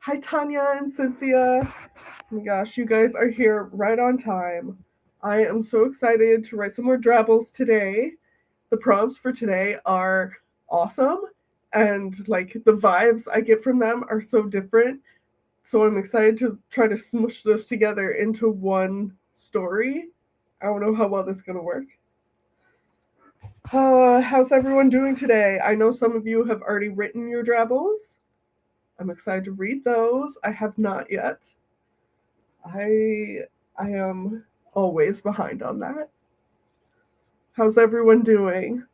Hi, Tanya and Cynthia. Oh my gosh, you guys are here right on time. I am so excited to write some more drabbles today. The prompts for today are awesome, and like the vibes I get from them are so different. So I'm excited to try to smush those together into one story. I don't know how well this is going to work. How's everyone doing today? I know some of you have already written your drabbles. I'm excited to read those. I have not yet. I I am always behind on that. How's everyone doing?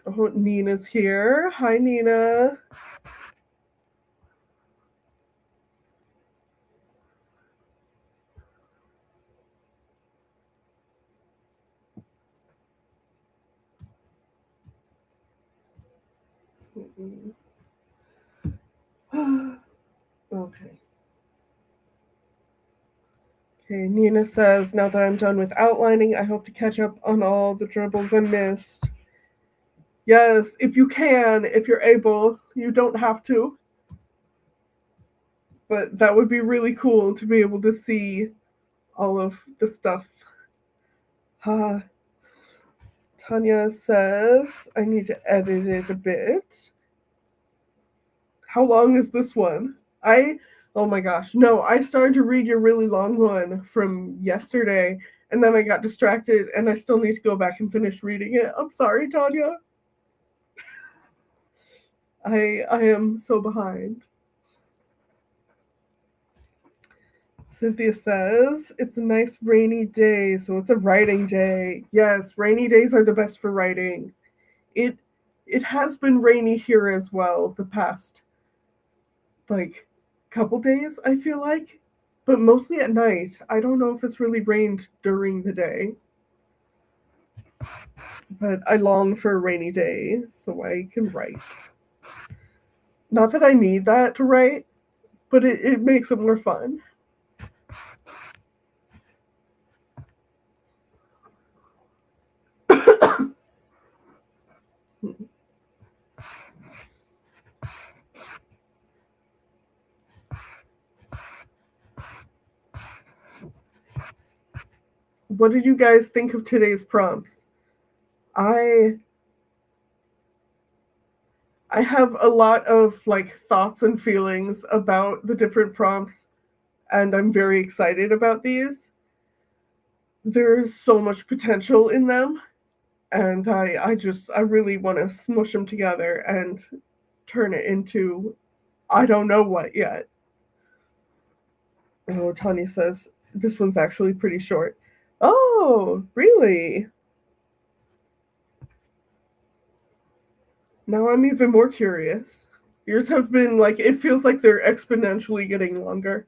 Oh, Nina's here. Hi, Nina. Okay. Okay, Nina says, now that I'm done with outlining, I hope to catch up on all the dribbles I missed. Yes, if you can, if you're able, you don't have to. But that would be really cool to be able to see all of the stuff. Uh, Tanya says, I need to edit it a bit. How long is this one? Oh my gosh. No, I started to read your really long one from yesterday, and then I got distracted, and I still need to go back and finish reading it. I'm sorry, Tanya. I am so behind. Cynthia says, it's a nice rainy day, so it's a writing day. Yes, rainy days are the best for writing. It it has been rainy here as well the past like couple days, I feel like, but mostly at night. I don't know if it's really rained during the day, but I long for a rainy day so I can write. Not that I need that to write, but it makes it more fun. What did you guys think of today's prompts? I I have a lot of like thoughts and feelings about the different prompts, and I'm very excited about these. There's so much potential in them, and I really want to smush them together and turn it into I don't know what yet. Oh, Tanya says this one's actually pretty short. Oh, really? Now I'm even more curious. Yours have been like it feels like they're exponentially getting longer.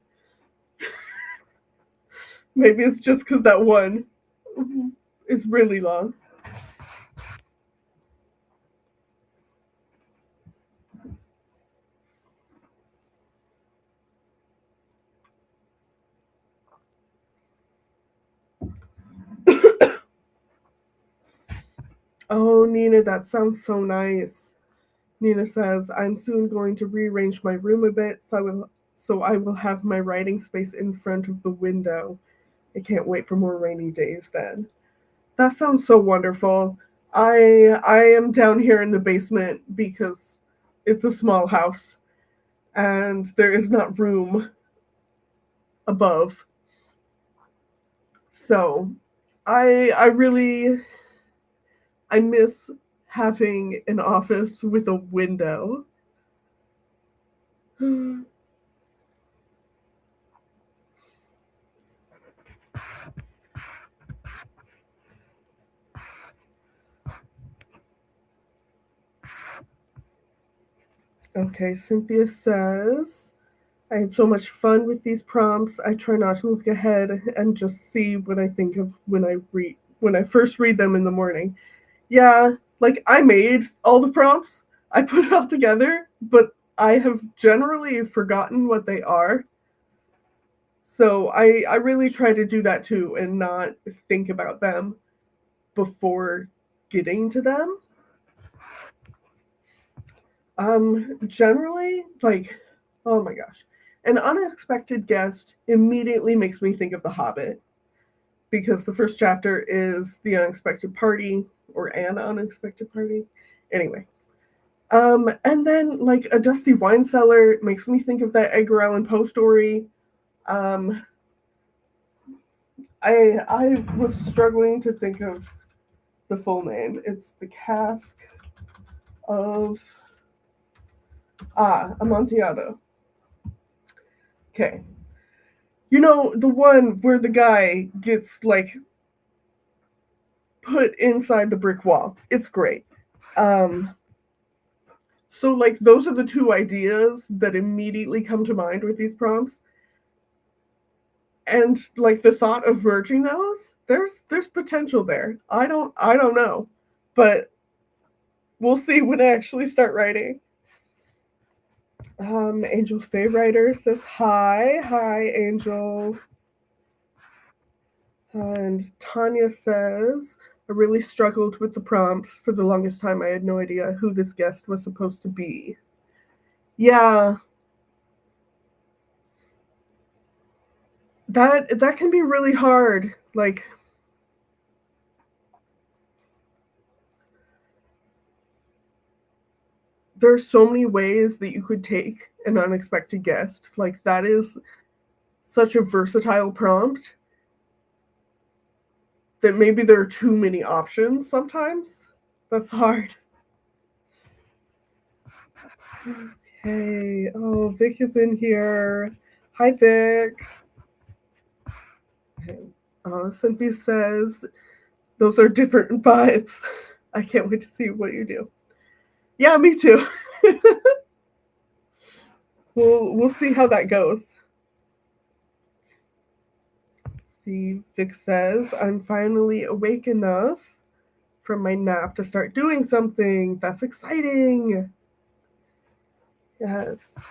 Maybe it's just because that one is really long. Oh, Nina, that sounds so nice. Nina says, I'm soon going to rearrange my room a bit so I will have my writing space in front of the window. I can't wait for more rainy days then. That sounds so wonderful. I am down here in the basement because it's a small house and there is not room above. So I really I miss having an office with a window. Okay, Cynthia says, I had so much fun with these prompts. I try not to look ahead and just see what I think of when I first read them in the morning. Yeah, like I made all the prompts. I put it all together, but I have generally forgotten what they are. So I really try to do that too and not think about them before getting to them. Generally, like, oh my gosh, an unexpected guest immediately makes me think of The Hobbit because the first chapter is the unexpected party or an unexpected party. Anyway, and then like a dusty wine cellar makes me think of that Edgar Allan Poe story. Um, I was struggling to think of the full name. It's the cask of Amontillado. Okay, you know the one where the guy gets like put inside the brick wall. It's great. Um, so like those are the two ideas that immediately come to mind with these prompts. And like the thought of merging those, there's potential there. I don't know, but we'll see when I actually start writing. Angel Faye Writer says hi Angel, and Tanya says I really struggled with the prompts for the longest time. I had no idea who this guest was supposed to be. Yeah, that can be really hard. Like there's so many ways that you could take an unexpected guest. Like that is such a versatile prompt that maybe there are too many options sometimes. That's hard. Okay. Oh, Vic is in here. Hi, Vic. Okay. Cynthia says those are different vibes. I can't wait to see what you do. Yeah, me too. We'll see how that goes. See, Vic says I'm finally awake enough from my nap to start doing something. That's exciting. Yes.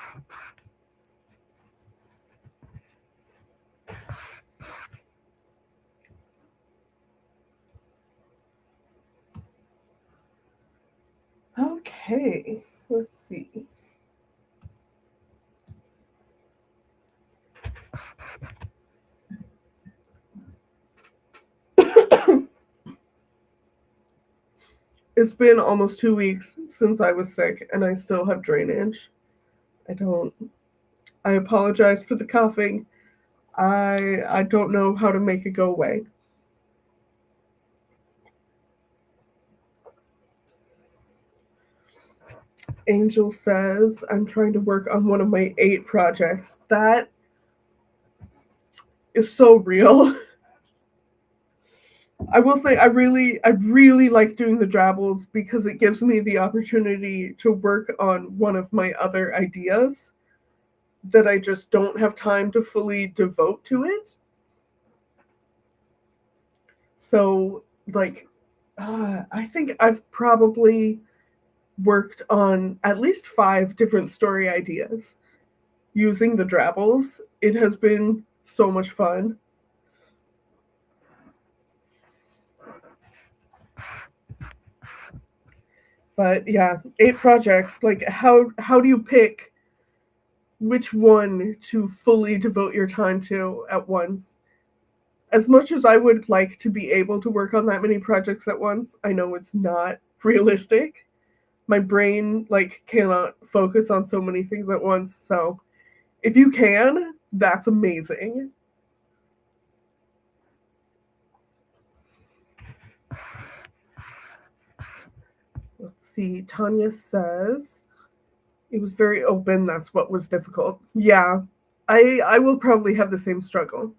Okay, let's see. It's been almost 2 weeks since I was sick, and I still have drainage. I don't. I apologize for the coughing. I don't know how to make it go away. Angel says I'm trying to work on one of my 8 projects. That is so real. I will say I really like doing the drabbles because it gives me the opportunity to work on one of my other ideas that I just don't have time to fully devote to it. So like I think I've probably worked on at least 5 different story ideas using the drabbles. It has been so much fun. But yeah, 8 projects. Like how do you pick which one to fully devote your time to at once? As much as I would like to be able to work on that many projects at once, I know it's not realistic. My brain like cannot focus on so many things at once. So if you can, that's amazing. Let's see. Tanya says it was very open. That's what was difficult. Yeah, I will probably have the same struggle.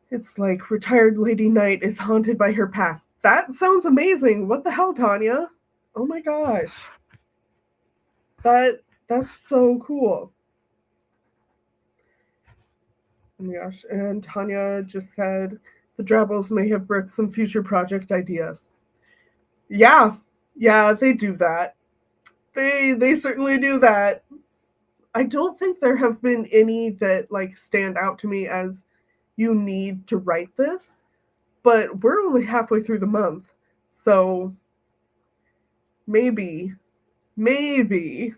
It's like retired lady night is haunted by her past. That sounds amazing. What the hell, Tanya? Oh my gosh. That's so cool. Oh my gosh. And Tanya just said the Drabbles may have birthed some future project ideas. Yeah. Yeah, they do that. They certainly do that. I don't think there have been any that like stand out to me as you need to write this, but we're only halfway through the month. So maybe maybe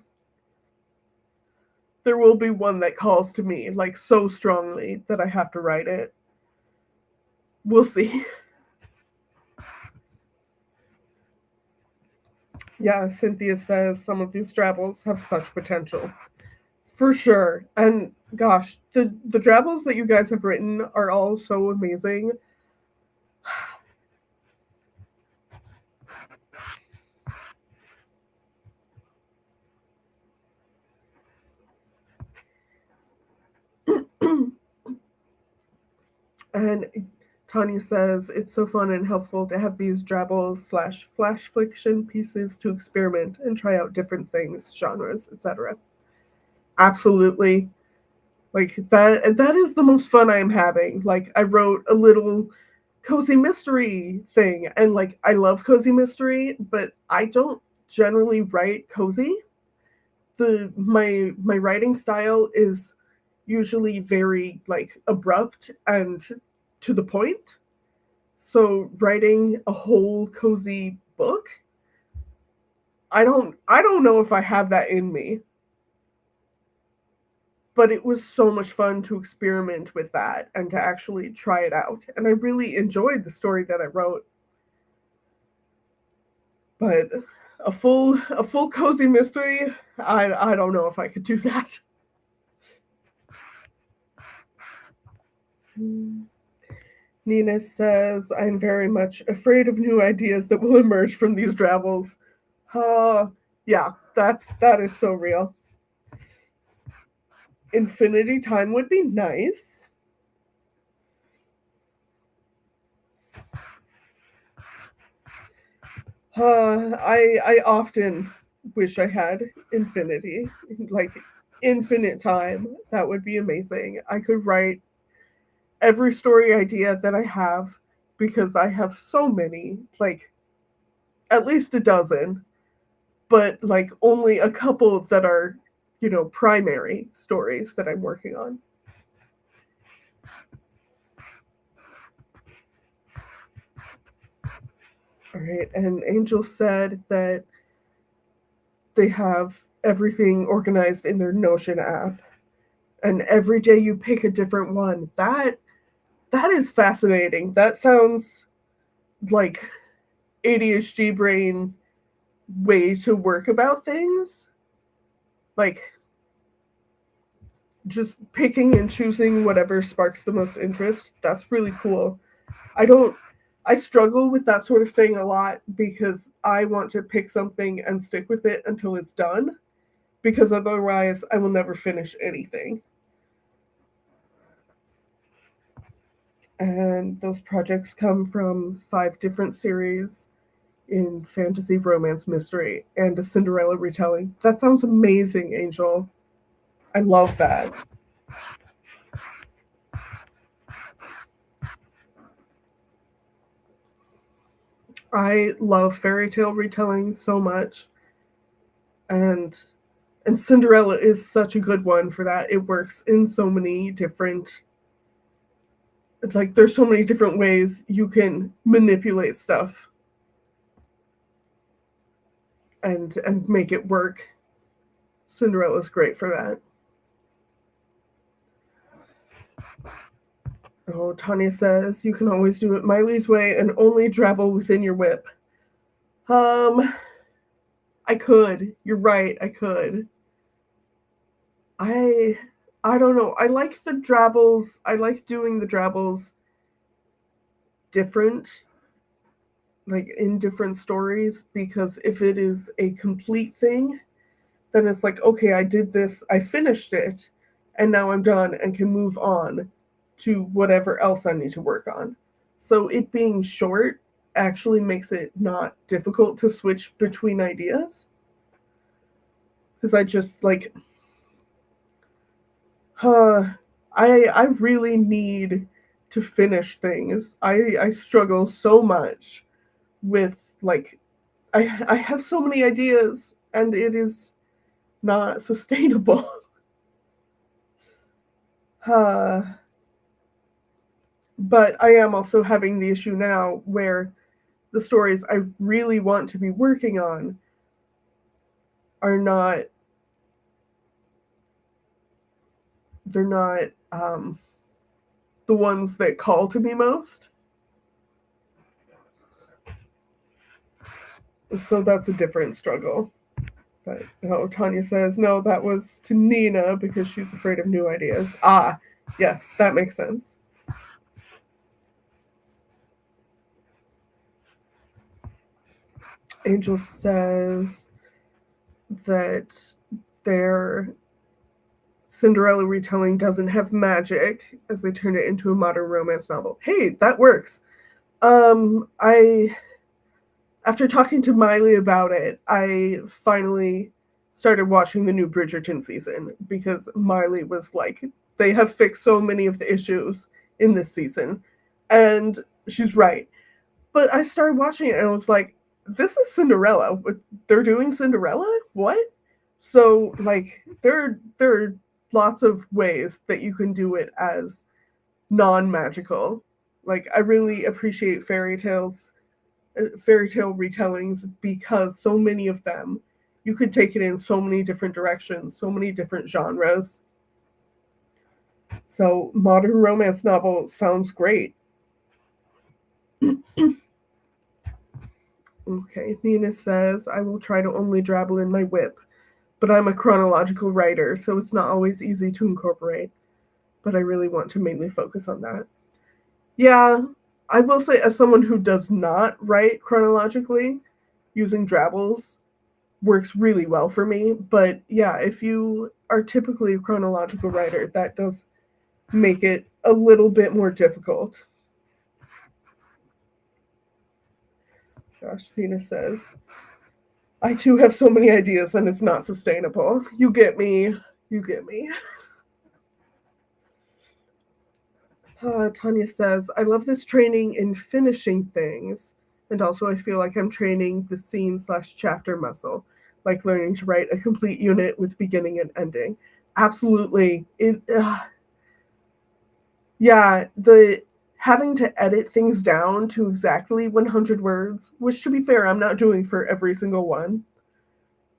there will be one that calls to me like so strongly that I have to write it. We'll see. Yeah, Cynthia says some of these drabbles have such potential. For sure. And gosh, the drabbles that you guys have written are all so amazing. And Tanya says it's so fun and helpful to have these drabbles slash flash fiction pieces to experiment and try out different things, genres, etc. Absolutely. Like that is the most fun I am having. Like I wrote a little cozy mystery thing, and like I love cozy mystery, but I don't generally write cozy. My writing style is usually very like abrupt and to the point. So writing a whole cozy book, I don't know if I have that in me. But it was so much fun to experiment with that and to actually try it out. And I really enjoyed the story that I wrote. But a full cozy mystery, I don't know if I could do that. Nina says, I'm very much afraid of new ideas that will emerge from these travels. Yeah, that is so real. Infinity time would be nice. I often wish I had infinity, like infinite time. That would be amazing. I could write every story idea that I have because I have so many, like at least a dozen, but like only a couple that are, primary stories that I'm working on. All right, and Angel said that they have everything organized in their Notion app, and every day you pick a different one. That is fascinating. That sounds like ADHD brain way to work about things. Like just picking and choosing whatever sparks the most interest. That's really cool. I don't I struggle with that sort of thing a lot because I want to pick something and stick with it until it's done because otherwise I will never finish anything. And those projects come from 5 different series in fantasy, romance, mystery, and a Cinderella retelling. That sounds amazing, Angel. I love that. I love fairy tale retelling so much, and Cinderella is such a good one for that. It works in so many different, like there's so many different ways you can manipulate stuff and make it work. Cinderella's great for that. Oh, Tanya says you can always do it Miley's way and only drabble within your whip. Um, I could. You're right. I could. I I don't know. I like the drabbles. I like doing the drabbles different, like in different stories, because if it is a complete thing, then it's like, okay, I did this, I finished it, and now I'm done and can move on to whatever else I need to work on. So it being short actually makes it not difficult to switch between ideas. Because I just like, uh, I really need to finish things. I struggle so much with like I have so many ideas and it is not sustainable. uh, but I am also having the issue now where the stories I really want to be working on are not, they're not the ones that call to me most. So that's a different struggle. But Tanya says, no, that was to Nina because she's afraid of new ideas. Ah, yes, that makes sense. Angel says that their Cinderella retelling doesn't have magic as they turn it into a modern romance novel. Hey, that works. I After talking to Miley about it, I finally started watching the new Bridgerton season because Miley was like, they have fixed so many of the issues in this season. And she's right. But I started watching it and I was like, this is Cinderella. They're doing Cinderella? What? So like there are lots of ways that you can do it as non-magical. Like I really appreciate fairy tale retellings because so many of them you could take it in so many different directions, so many different genres. So modern romance novel sounds great. Okay, Nina says, I will try to only drabble in my whip, but I'm a chronological writer, so it's not always easy to incorporate. But I really want to mainly focus on that. Yeah, I will say, as someone who does not write chronologically, using drabbles works really well for me. But yeah, if you are typically a chronological writer, that does make it a little bit more difficult. Gosh, Nina says, I too have so many ideas and it's not sustainable. You get me. You get me. Tanya says, I love this training in finishing things. And also, I feel like I'm training the scene/chapter muscle, like learning to write a complete unit with beginning and ending. Absolutely. Yeah, the having to edit things down to exactly 100 words, which to be fair, I'm not doing for every single one,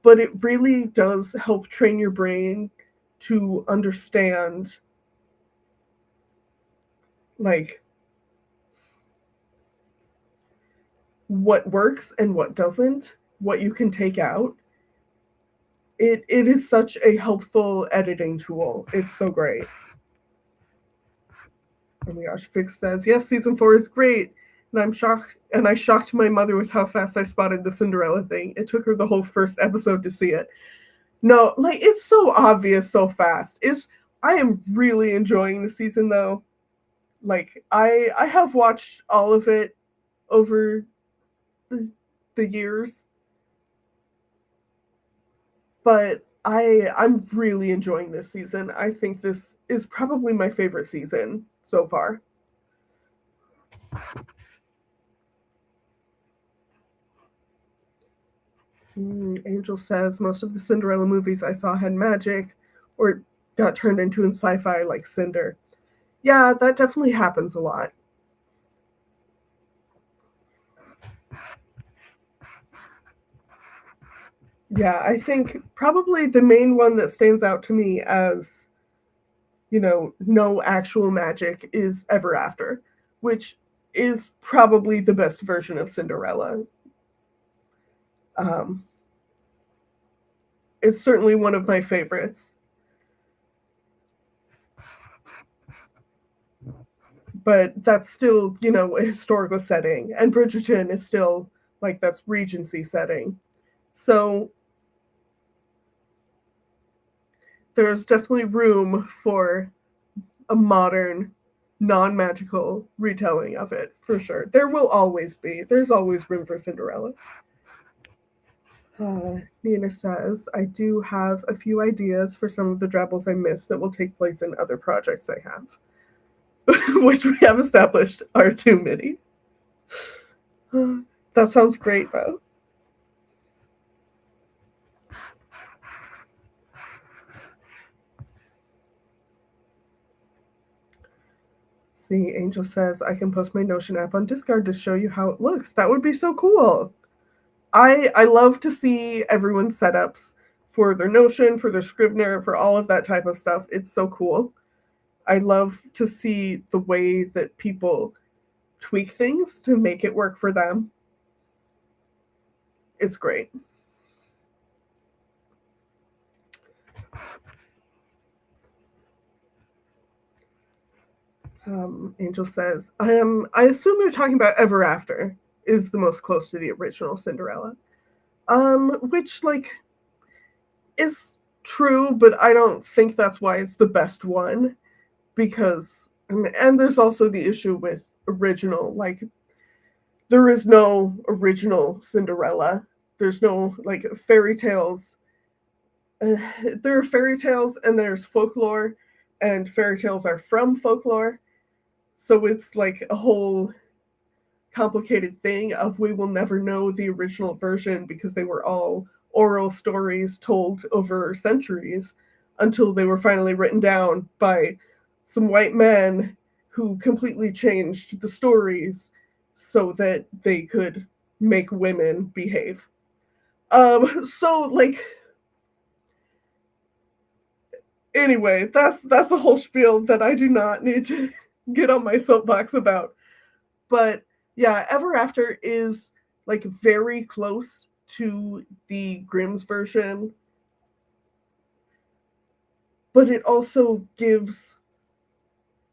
but it really does help train your brain to understand like what works and what doesn't, what you can take out. It is such a helpful editing tool. It's so great. Oh my gosh, Fix says, yes, season 4 is great. And I'm shocked, and I shocked my mother with how fast I spotted the Cinderella thing. It took her the whole first episode to see it. No, like it's so obvious so fast. I am really enjoying the season though. Like I have watched all of it over the years, but I'm really enjoying this season. I think this is probably my favorite season so far. Angel says most of the Cinderella movies I saw had magic or got turned into in sci-fi like Cinder. Yeah, that definitely happens a lot. Yeah, I think probably the main one that stands out to me as, no actual magic is Ever After, which is probably the best version of Cinderella. Um, it's certainly one of my favorites. But that's still, a historical setting. And Bridgerton is still like that's Regency setting. So there's definitely room for a modern, non magical retelling of it, for sure. There will always be. There's always room for Cinderella. Nina says, I do have a few ideas for some of the drabbles I missed that will take place in other projects I have, which we have established are too many. That sounds great, though. See, Angel says, I can post my Notion app on Discord to show you how it looks. That would be so cool. I love to see everyone's setups. for their Notion, for their Scrivener, for all of that type of stuff. It's so cool. I love to see the way that people tweak things to make it work for them. It's great. Angel says, I assume you're talking about Ever After is the most close to the original Cinderella. Which, like, is true, but I don't think that's why it's the best one. Because, and there's also the issue with original, like, there is no original Cinderella. There's no, like, fairy tales. There are fairy tales and there's folklore, and fairy tales are from folklore. So it's like a whole complicated thing of we will never know the original version because they were all oral stories told over centuries until they were finally written down by some white men who completely changed the stories so that they could make women behave. So like anyway, that's a whole spiel that I do not need to get on my soapbox about. But yeah, Ever After is like very close to the Grimm's version, but it also gives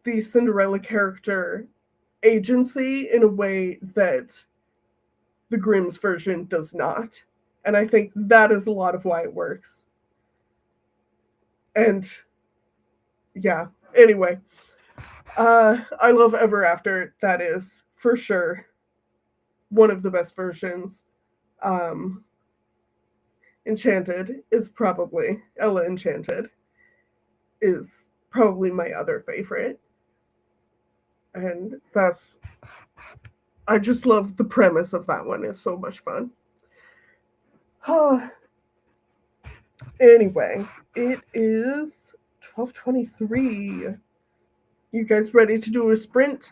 the Cinderella character agency in a way that the Grimm's version does not. And I think that is a lot of why it works. And yeah, anyway, I love Ever After. That is for sure one of the best versions. Enchanted is probably, Ella Enchanted is probably my other favorite. And that's, I just love the premise of that one. It's so much fun. Anyway, it is 12:23. You guys ready to do a sprint?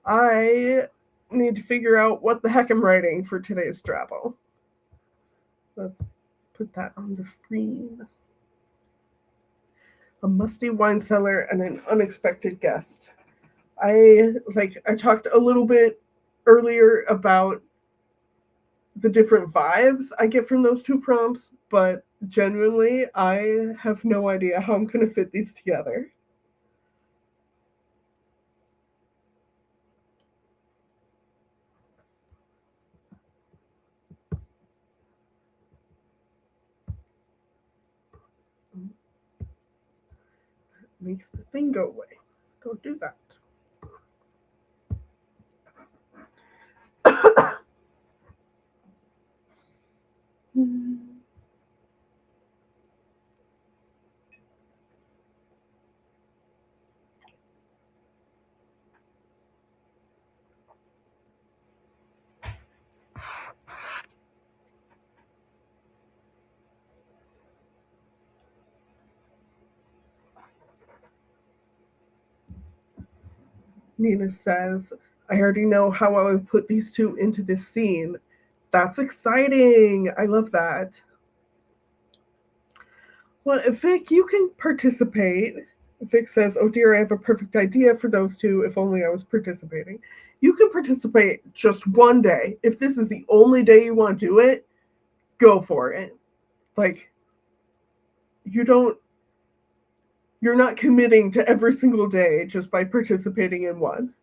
I need to figure out what the heck I'm writing for today's drabble. Let's put that on the screen. A musty wine cellar and an unexpected guest. I talked a little bit earlier about the different vibes I get from those two prompts, but genuinely, I have no idea how I'm going to fit these together. That makes the thing go away. Don't do that. Nina says, I already know how I would put these two into this scene. That's exciting. I love that. Well, Vic, you can participate. Vic says, oh dear, I have a perfect idea for those two if only I was participating. You can participate just one day. If this is the only day you want to do it, go for it. Like, you're not committing to every single day just by participating in one.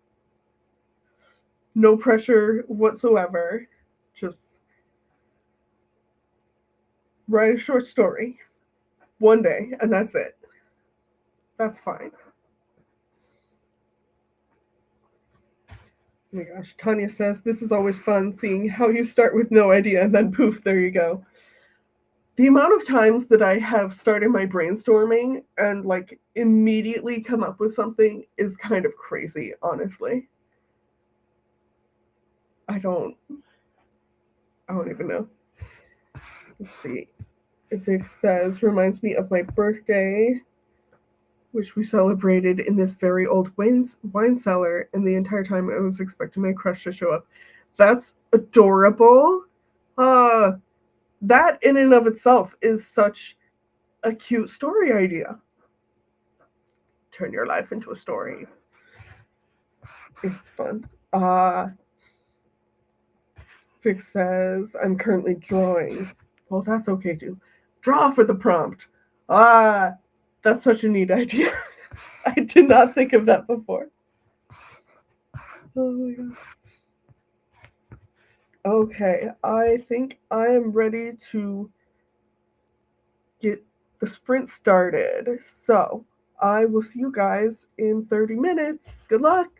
No pressure whatsoever. Just write a short story one day, and that's it. That's fine. Oh my gosh, Tanya says, this is always fun seeing how you start with no idea and then poof, there you go. The amount of times that I have started my brainstorming and like immediately come up with something is kind of crazy, honestly. I don't even know. Let's see. Vic says, reminds me of my birthday, which we celebrated in this very old wine cellar, and the entire time I was expecting my crush to show up. That's adorable. that in and of itself is such a cute story idea. Turn your life into a story. It's fun. Fix says, I'm currently drawing. Well, that's okay too. Draw for the prompt. That's such a neat idea. I did not think of that before. Oh my gosh. Okay, I think I am ready to get the sprint started. So I will see you guys in 30 minutes. Good luck.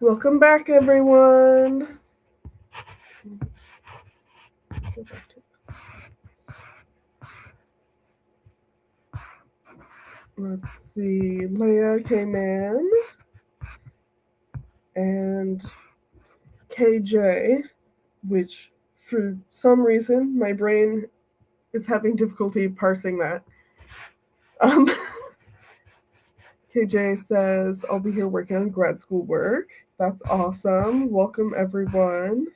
Welcome back, everyone. Let's see. Leia came in, and KJ, which for some reason my brain is having difficulty parsing that. KJ says, I'll be here working on grad school work. That's awesome. Welcome, everyone.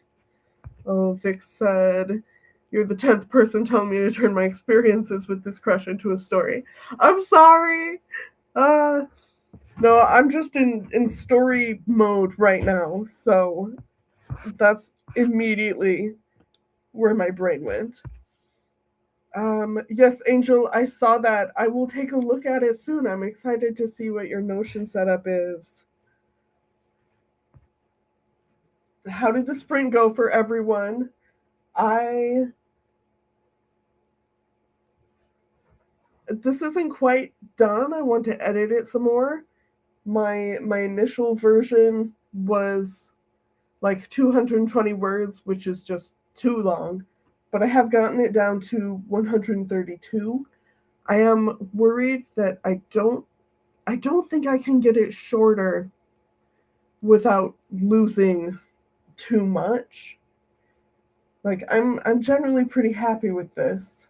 Oh, Vic said, you're the 10th person telling me to turn my experiences with this crush into a story. I'm sorry. No, I'm just in story mode right now. So that's immediately where my brain went. Yes, Angel, I saw that. I will take a look at it soon. I'm excited to see what your Notion setup is. How did the sprint go for everyone? This isn't quite done. I want to edit it some more. My initial version was like 220 words, which is just too long, but I have gotten it down to 132. I am worried that I don't think I can get it shorter without losing too much. Like I'm generally pretty happy with this.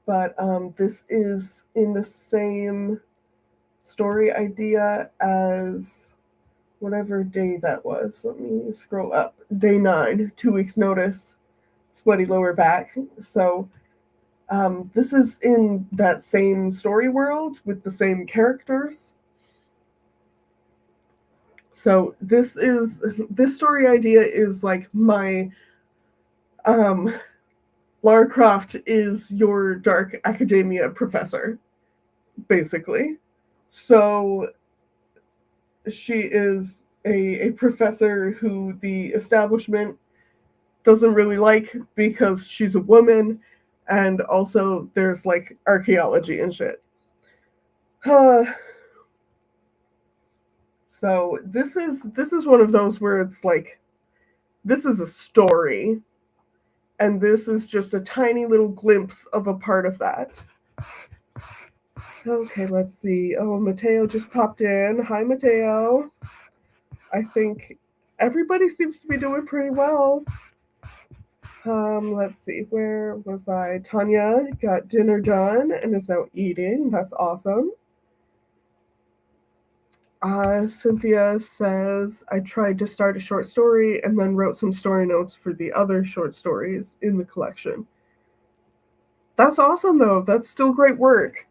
But this is in the same story idea as whatever day that was. Let me scroll up. Day 9, 2 weeks notice, sweaty lower back. So this is in that same story world with the same characters. So this story idea is like my Lara Croft is your dark academia professor, basically. So she is a professor who the establishment doesn't really like because she's a woman, and also there's like archaeology and shit. So this is one of those where it's like, this is a story, and this is just a tiny little glimpse of a part of that. Okay, let's see. Oh, Mateo just popped in. Hi, Mateo. I think everybody seems to be doing pretty well. Let's see. Where was I? Tanya got dinner done and is now eating. That's awesome. Cynthia says, I tried to start a short story and then wrote some story notes for the other short stories in the collection. That's awesome, though. That's still great work.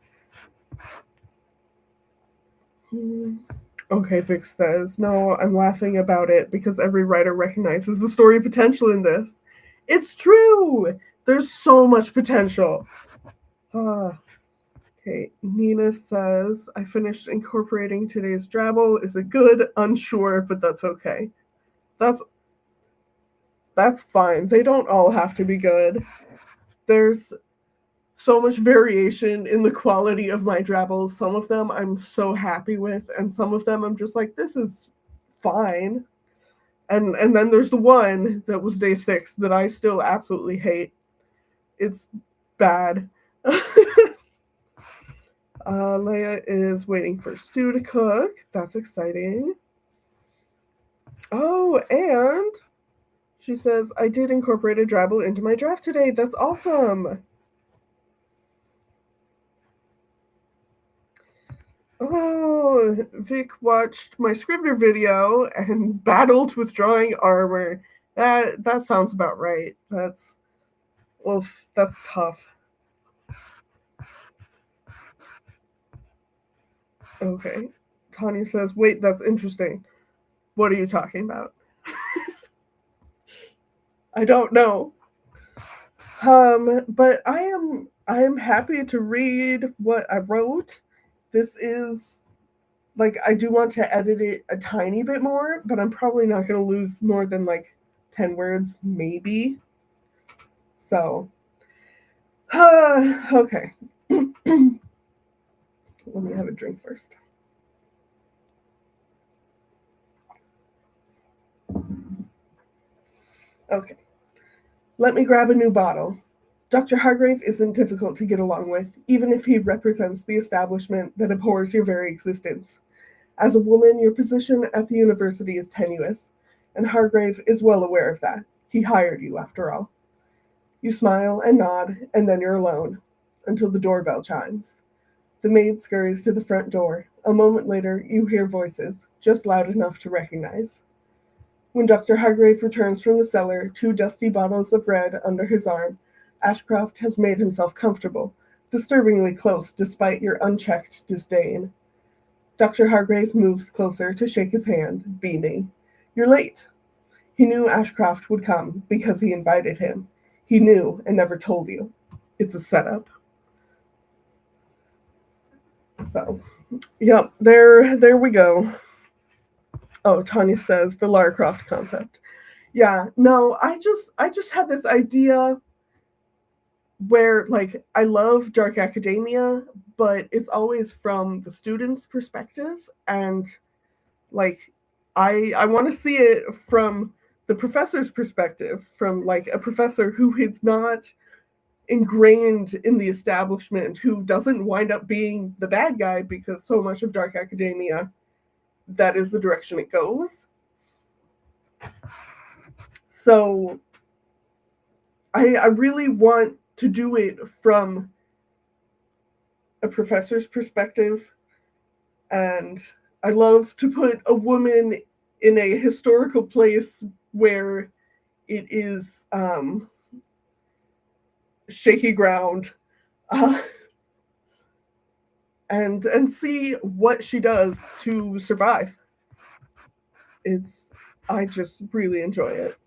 Okay, Vic says, no, I'm laughing about it because every writer recognizes the story potential in this. It's true! There's so much potential. Okay, Nina says, I finished incorporating today's drabble. Is it good? Unsure, but that's okay. That's fine. They don't all have to be good. There's so much variation in the quality of my drabbles. Some of them I'm so happy with, and some of them I'm just like, this is fine. And then there's the one that was day 6 that I still absolutely hate. It's bad. Leia is waiting for Stu to cook. That's exciting. Oh, and she says, I did incorporate a drabble into my draft today. That's awesome. Oh, Vic watched my Scrivener video and battled with drawing armor. That sounds about right. That's tough. Okay. Tanya says, wait, that's interesting. What are you talking about? I don't know. But I am happy to read what I wrote. This is like I do want to edit it a tiny bit more, but I'm probably not going to lose more than like 10 words maybe. So okay. Let me have a drink first. Okay. Let me grab a new bottle. Dr. Hargrave isn't difficult to get along with, even if he represents the establishment that abhors your very existence. As a woman, your position at the university is tenuous, and Hargrave is well aware of that. He hired you, after all. You smile and nod, and then you're alone, until the doorbell chimes. The maid scurries to the front door. A moment later, you hear voices, just loud enough to recognize. When Dr. Hargrave returns from the cellar, 2 dusty bottles of red under his arm, Ashcroft has made himself comfortable, disturbingly close despite your unchecked disdain. Dr. Hargrave moves closer to shake his hand, beaming. You're late. He knew Ashcroft would come because he invited him. He knew and never told you. It's a setup. So, yep, there we go. Oh, Tanya says the Lara Croft concept. Yeah, no, I just had this idea where like I love dark academia, but it's always from the student's perspective, and like I want to see it from the professor's perspective, from like a professor who is not ingrained in the establishment, who doesn't wind up being the bad guy because so much of dark academia that is the direction it goes. So I really want to do it from a professor's perspective, and I love to put a woman in a historical place where it is shaky ground, uh, and see what she does to survive. It's I just really enjoy it.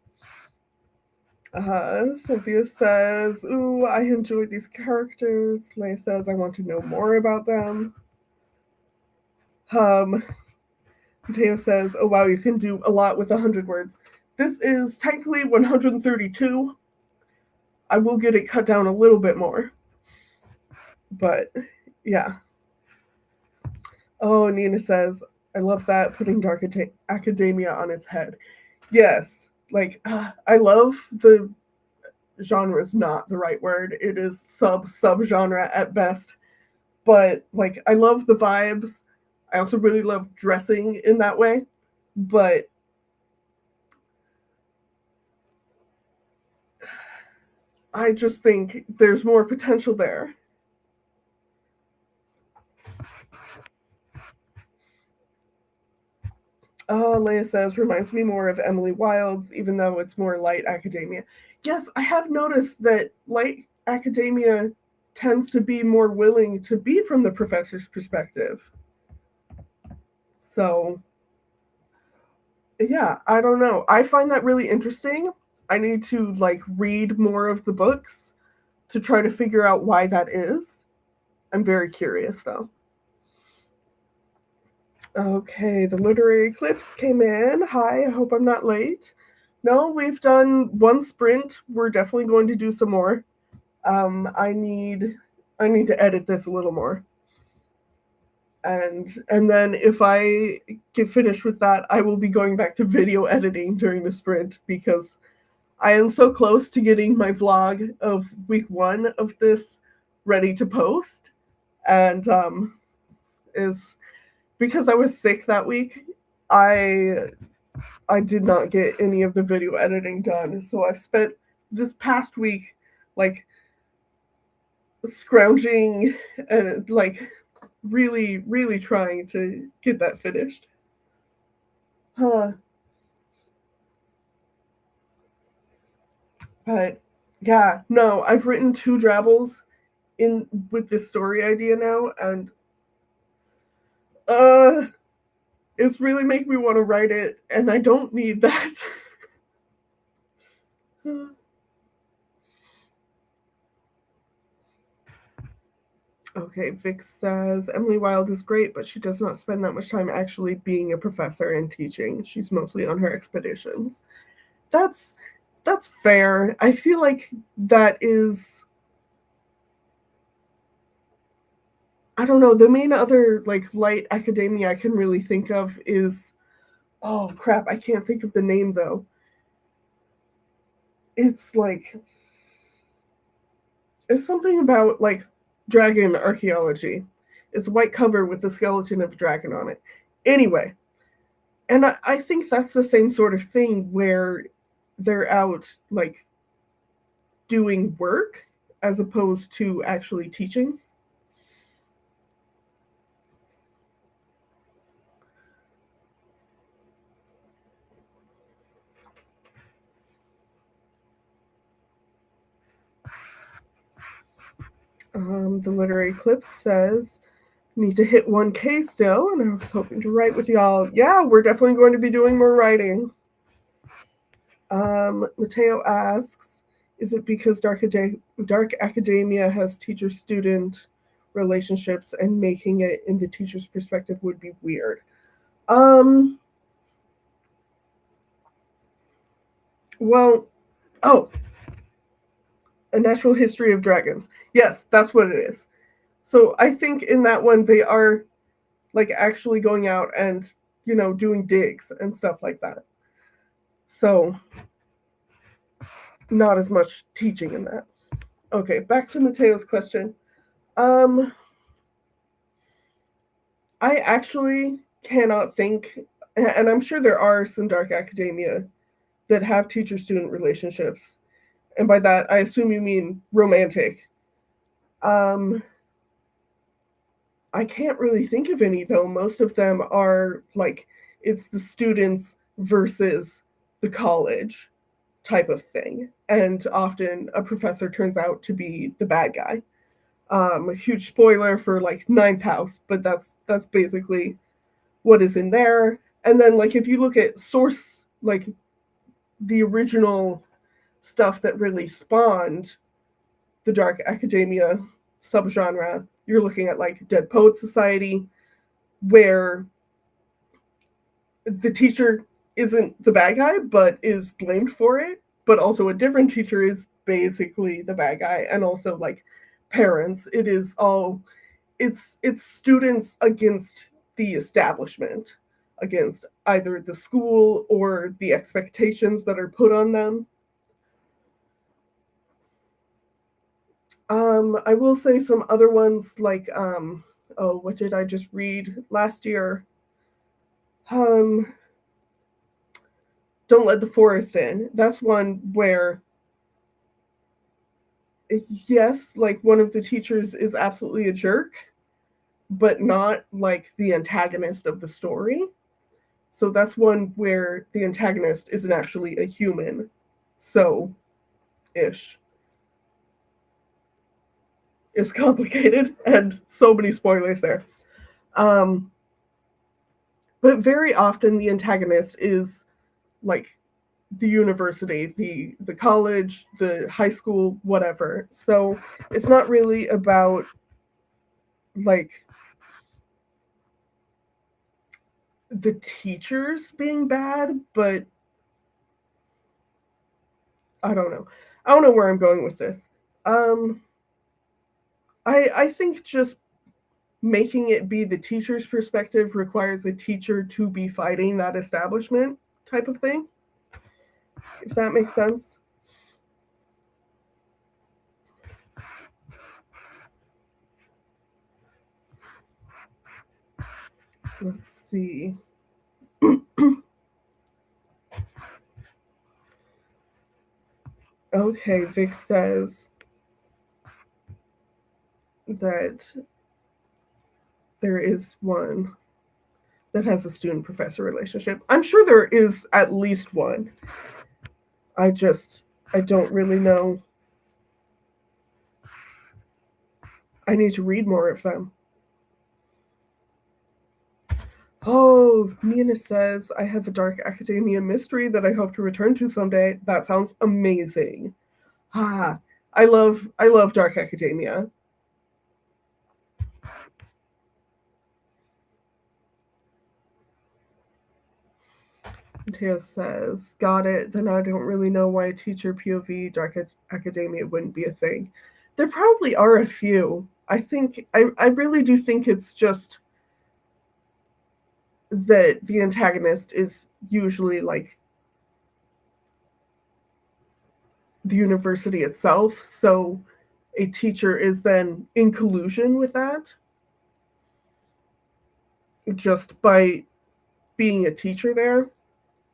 Cynthia says, "Ooh, I enjoy these characters." Leia says, "I want to know more about them." Um, Mateo says, "Oh wow, you can do a lot with 100 words." This is technically 132. I will get it cut down a little bit more, but yeah. Oh, Nina says, "I love that putting dark academia on its head." Yes, like I love the genre is not the right word. It is subgenre at best. But like I love the vibes. I also really love dressing in that way. But I just think there's more potential there. Leia says, reminds me more of Emily Wilde's, even though it's more light academia. Yes, I have noticed that light academia tends to be more willing to be from the professor's perspective. So, yeah, I don't know. I find that really interesting. I need to like read more of the books to try to figure out why that is. I'm very curious though. Okay, the literary clips came in. Hi, I hope I'm not late. No, we've done one sprint. We're definitely going to do some more. I need to edit this a little more. And then if I get finished with that, I will be going back to video editing during the sprint because I am so close to getting my vlog of week 1 of this ready to post. And is because I was sick that week, I did not get any of the video editing done. So I've spent this past week like scrounging and like really trying to get that finished. Huh. But yeah, no, I've written 2 drabbles in with this story idea now, and uh it's really making me want to write it, and I don't need that. Okay, Vic says Emily Wilde is great, but she does not spend that much time actually being a professor and teaching. She's mostly on her expeditions. That's fair. I feel like that is, I don't know, the main other like light academia I can really think of is, oh crap, I can't think of the name though. It's like, it's something about like dragon archaeology. It's a white cover with the skeleton of a dragon on it. Anyway, and I think that's the same sort of thing where they're out like doing work as opposed to actually teaching. The literary clip says, need to hit 1K still, and I was hoping to write with y'all. Yeah, we're definitely going to be doing more writing. Mateo asks, is it because dark academia has teacher-student relationships and making it in the teacher's perspective would be weird? Well, oh, A Natural History of Dragons. Yes, that's what it is. So I think in that one they are like actually going out and, doing digs and stuff like that. So not as much teaching in that. Okay, back to Mateo's question. Um I actually cannot think, and I'm sure there are some dark academia that have teacher student relationships. And by that I assume you mean romantic. Um I can't really think of any though. Most of them are like it's the students versus the college type of thing. And often a professor turns out to be the bad guy. A huge spoiler for like Ninth House, but that's basically what is in there. And then like if you look at source, like the original stuff that really spawned the dark academia subgenre, you're looking at like Dead Poets Society, where the teacher isn't the bad guy but is blamed for it, but also a different teacher is basically the bad guy, and also like parents. It's students against the establishment, against either the school or the expectations that are put on them. I will say some other ones like oh, what did I just read last year? Um, Don't Let the Forest In. That's one where, yes, like one of the teachers is absolutely a jerk, but not like the antagonist of the story. So that's one where the antagonist isn't actually a human. So ish. It's complicated and so many spoilers there. Um, but very often the antagonist is like the university, the college, the high school, whatever. So it's not really about like the teachers being bad, but I don't know. I don't know where I'm going with this. Um I think just making it be the teacher's perspective requires a teacher to be fighting that establishment type of thing. If that makes sense. Let's see. Okay, Vic says that there is one that has a student professor relationship. I'm sure there is at least one. I don't really know. I need to read more of them. Oh, Nina says, I have a dark academia mystery that I hope to return to someday. That sounds amazing. Ah, I love dark academia. Mateo says, got it. Then I don't really know why teacher POV dark academia wouldn't be a thing. There probably are a few. I really do think it's just that the antagonist is usually like the university itself. So a teacher is then in collusion with that just by being a teacher there,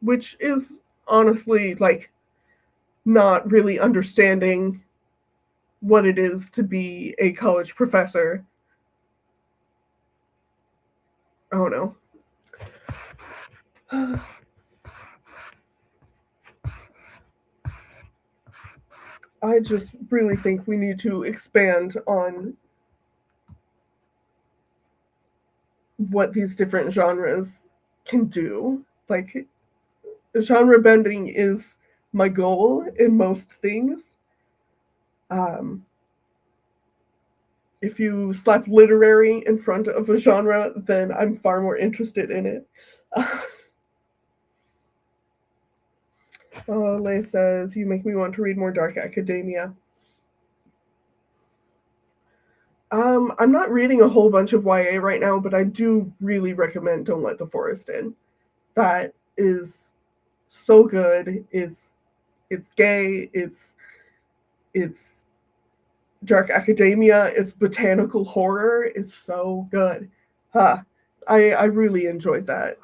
which is honestly like not really understanding what it is to be a college professor. I don't know. I just really think we need to expand on what these different genres can do. Like, genre bending is my goal in most things. Um, if you slap literary in front of a genre, then I'm far more interested in it. Leigh says, you make me want to read more dark academia. I'm not reading a whole bunch of YA right now, but I do really recommend Don't Let the Forest In. That is so good. It's gay. It's dark academia. It's botanical horror. It's so good. Huh. I really enjoyed that.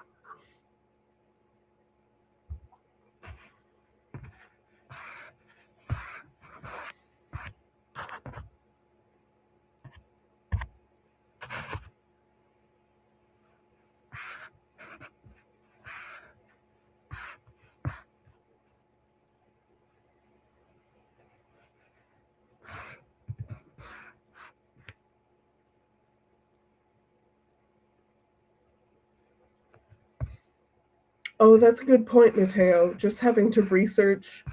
Oh, that's a good point, Mateo. Just having to research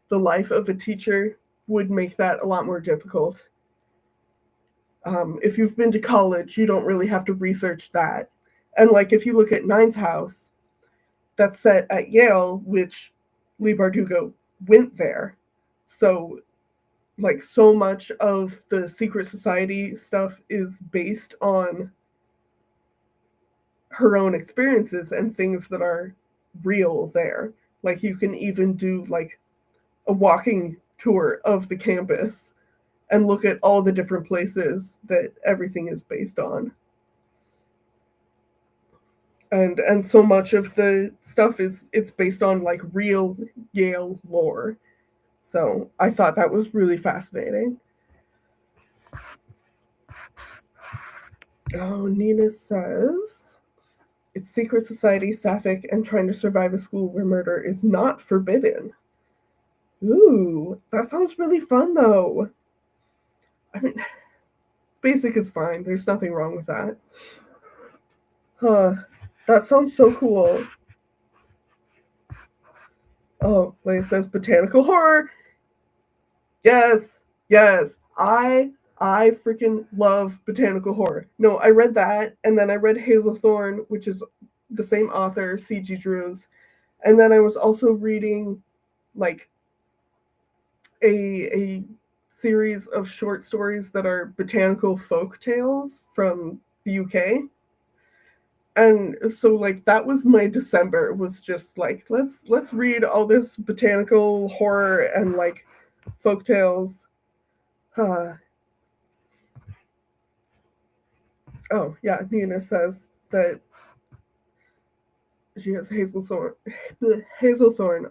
the life of a teacher would make that a lot more difficult. If you've been to college, you don't really have to research that. And like if you look at Ninth House, that's set at Yale, which Lee Bardugo went there. So like so much of the secret society stuff is based on her own experiences and things that are real there. Like you can even do like a walking tour of the campus and look at all the different places that everything is based on. And so much of the stuff is it's based on like real Yale lore. So I thought that was really fascinating. Oh, Nina says it's secret society, sapphic, and trying to survive a school where murder is not forbidden. Ooh, that sounds really fun though. I mean, basic is fine. There's nothing wrong with that. Huh. That sounds so cool. Oh, like it says botanical horror. Yes, yes. I freaking love botanical horror. No, I read that, and then I read Hazelthorn, which is the same author, C.G. Drews, and then I was also reading like a series of short stories that are botanical folk tales from the UK. And so like that was my December was just like let's read all this botanical horror and like folk tales. Uh, oh yeah, Nina says that she has Hazelthorn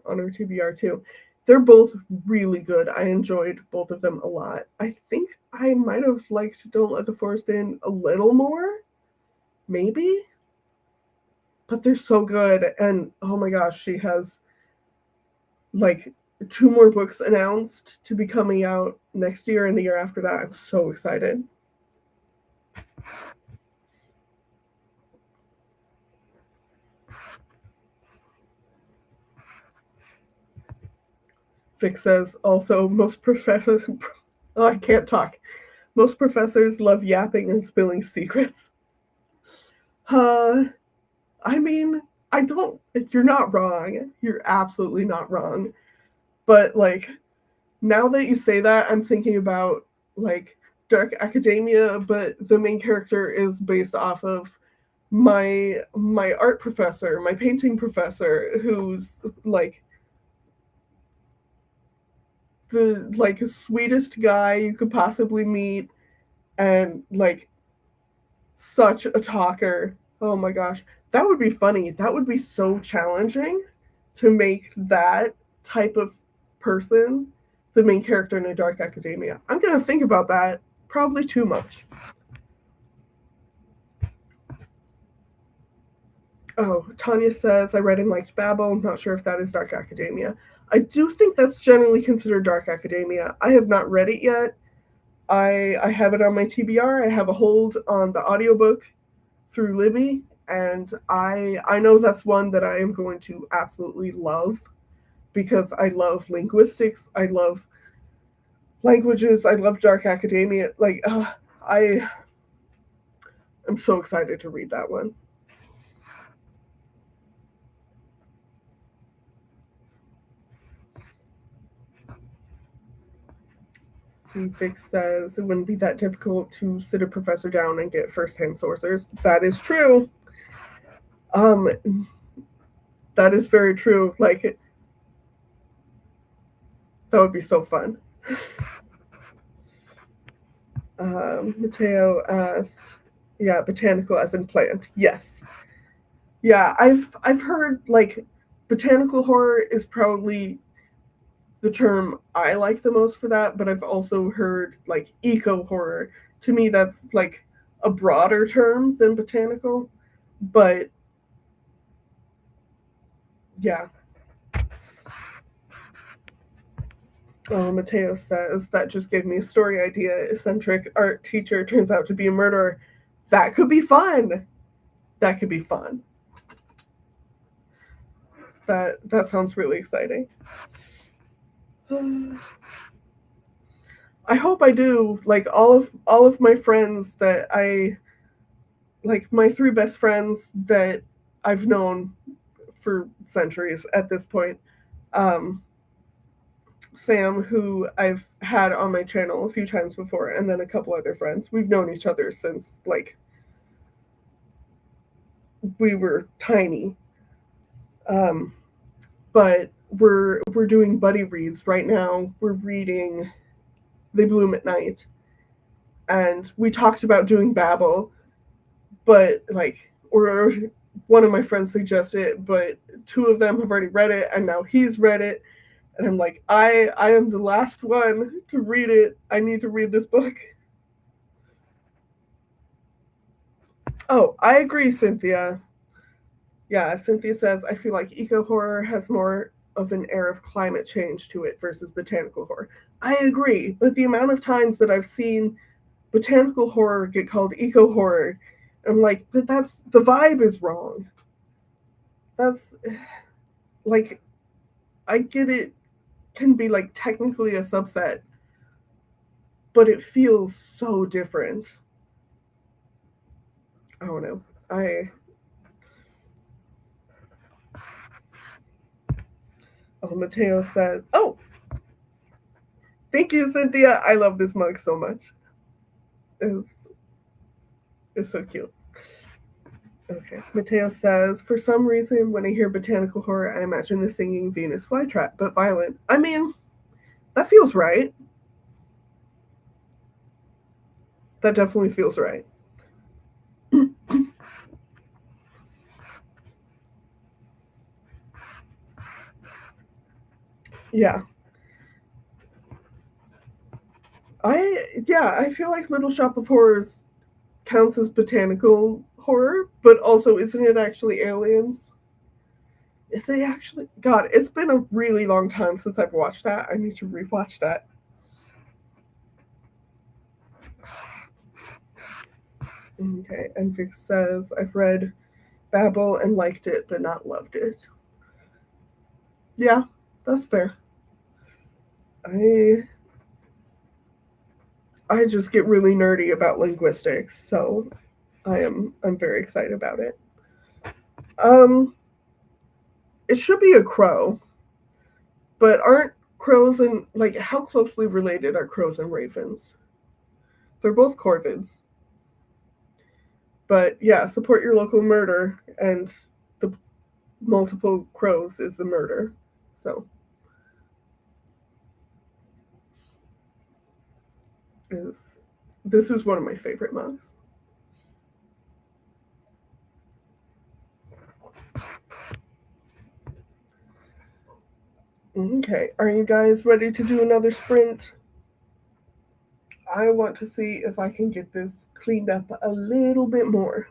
on her TBR too. They're both really good. I enjoyed both of them a lot. I think I might have liked Don't Let the Forest In a little more, maybe, but they're so good. And oh my gosh, she has like two more books announced to be coming out next year and the year after that. I'm so excited. Vic says also most professors. Oh, I can't talk. Most professors love yapping and spilling secrets. Uh, I mean, I don't. You're not wrong. You're absolutely not wrong. But like, now that you say that, I'm thinking about like Dark Academia, but the main character is based off of my art professor, my painting professor, who's like the like sweetest guy you could possibly meet, and like such a talker. Oh my gosh, that would be funny. That would be so challenging to make that type of person the main character in a Dark Academia. I'm gonna think about that. Probably too much. Oh, Tanya says, I read and liked Babel. I'm not sure if that is Dark Academia. I do think that's generally considered Dark Academia. I have not read it yet. I have it on my TBR. I have a hold on the audiobook through Libby, and I know that's one that I am going to absolutely love because I love linguistics. I love languages. I love Dark Academia. Like, I am so excited to read that one. Vic says it wouldn't be that difficult to sit a professor down and get firsthand sources. That is true. That is very true. Like, that would be so fun. Mateo asks, yeah, botanical as in plant. Yes. Yeah, I've heard like botanical horror is probably the term I like the most for that, but I've also heard like eco horror. To me, that's like a broader term than botanical, but yeah. Mateo says that just gave me a story idea. Eccentric art teacher turns out to be a murderer. That could be fun. That could be fun. That sounds really exciting. I hope I do. Like all of my friends that I like, my three best friends that I've known for centuries at this point. Um, Sam, who I've had on my channel a few times before, and then a couple other friends. We've known each other since like we were tiny. Um, but we're doing buddy reads right now. We're reading They Bloom at Night, and we talked about doing Babel, but like, or one of my friends suggested it, but two of them have already read it, and now he's read it, and I'm like, I am the last one to read it. I need to read this book. Oh, I agree, Cynthia. Yeah, Cynthia says, I feel like eco horror has more of an air of climate change to it versus botanical horror. I agree, but the amount of times that I've seen botanical horror get called eco horror, I'm like, but that's the vibe is wrong. That's like, I get it can be like technically a subset, but it feels so different. I don't know. Mateo said, oh, thank you, Cynthia. I love this mug so much. It's, it's so cute. Okay. Mateo says, for some reason, when I hear botanical horror, I imagine the singing Venus flytrap, but violent. I mean, that feels right. That definitely feels right. Yeah. I feel like Little Shop of Horrors counts as botanical horror, but also isn't it actually aliens? Is it actually? God, it's been a really long time since I've watched that. I need to rewatch that. Okay, and Vic says, I've read Babel and liked it, but not loved it. Yeah, that's fair. I just get really nerdy about linguistics, so I'm very excited about it. Um, it should be a crow, but aren't crows and like how closely related are crows and ravens? They're both corvids. But yeah, support your local murder, and the multiple crows is the murder. So is this is one of my favorite mugs. Okay, are you guys ready to do another sprint? I want to see if I can get this cleaned up a little bit more.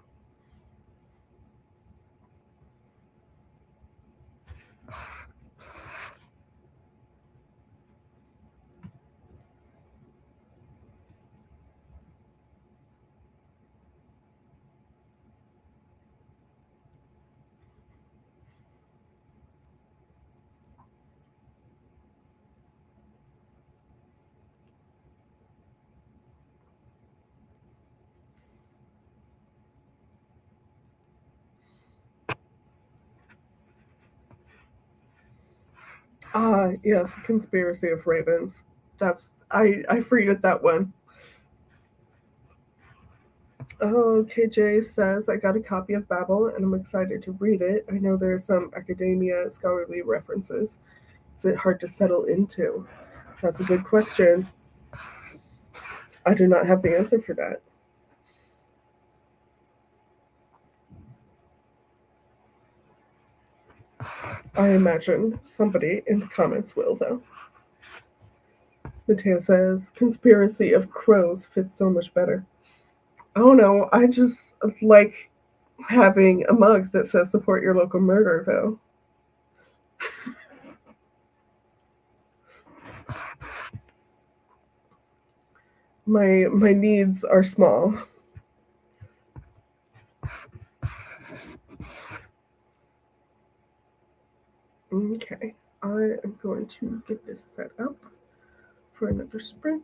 Ah, yes, Conspiracy of Ravens. I forget that one. Oh, KJ says I got a copy of Babel and I'm excited to read it. I know there are some academia scholarly references. Is it hard to settle into? That's a good question. I do not have the answer for that. I imagine somebody in the comments will, though. Mateo says, Conspiracy of Crows fits so much better. I don't know. I just like having a mug that says support your local murder, though. My needs are small. Okay, I am going to get this set up for another sprint.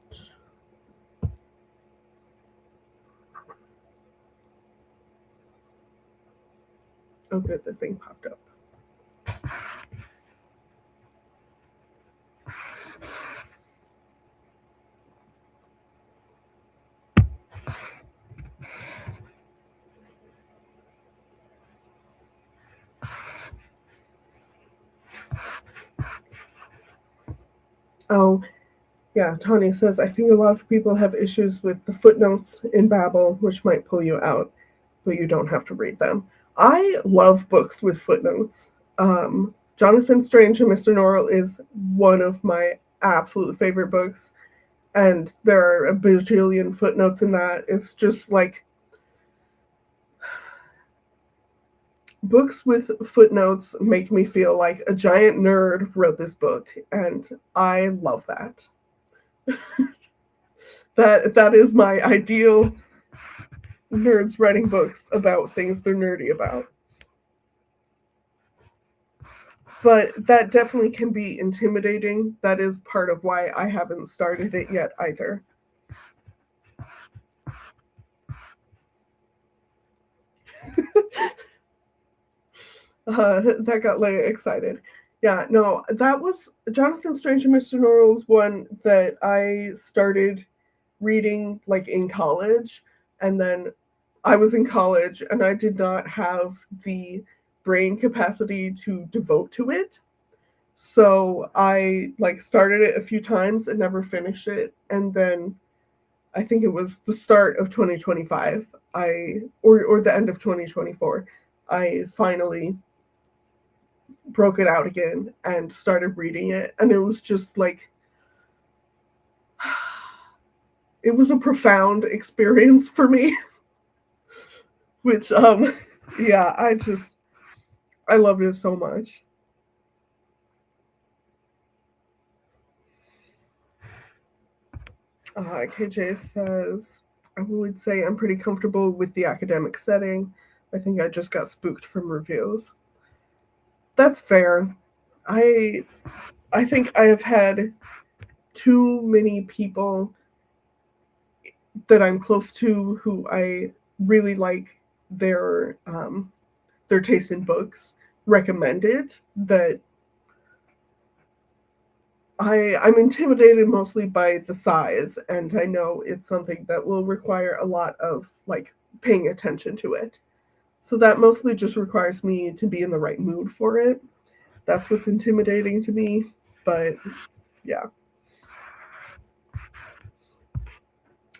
Oh, good, the thing popped up. Oh, yeah, Tony says, I think a lot of people have issues with the footnotes in Babel, which might pull you out, but you don't have to read them. I love books with footnotes. Jonathan Strange and Mr. Norrell is one of my absolute favorite books, and there are a bajillion footnotes in that. It's just like books with footnotes make me feel like a giant nerd wrote this book, and I love that. That is my ideal nerds writing books about things they're nerdy about. But that definitely can be intimidating. That is part of why I haven't started it yet either. That got Leia excited. Yeah, no, that was Jonathan Strange and Mr. Norrell's one that I started reading like in college, and then I was in college and I did not have the brain capacity to devote to it. So I like started it a few times and never finished it, and then I think it was the start of 2025 or the end of 2024 I finally broke it out again and started reading it, and it was just like it was a profound experience for me. Which yeah, I loved it so much. KJ says, I would say I'm pretty comfortable with the academic setting. I think I just got spooked from reviews. That's fair. I I think I have had too many people that I'm close to who I really like their taste in books recommend it, that I'm intimidated mostly by the size, and I know it's something that will require a lot of like paying attention to it. So that mostly just requires me to be in the right mood for it. That's what's intimidating to me. But yeah.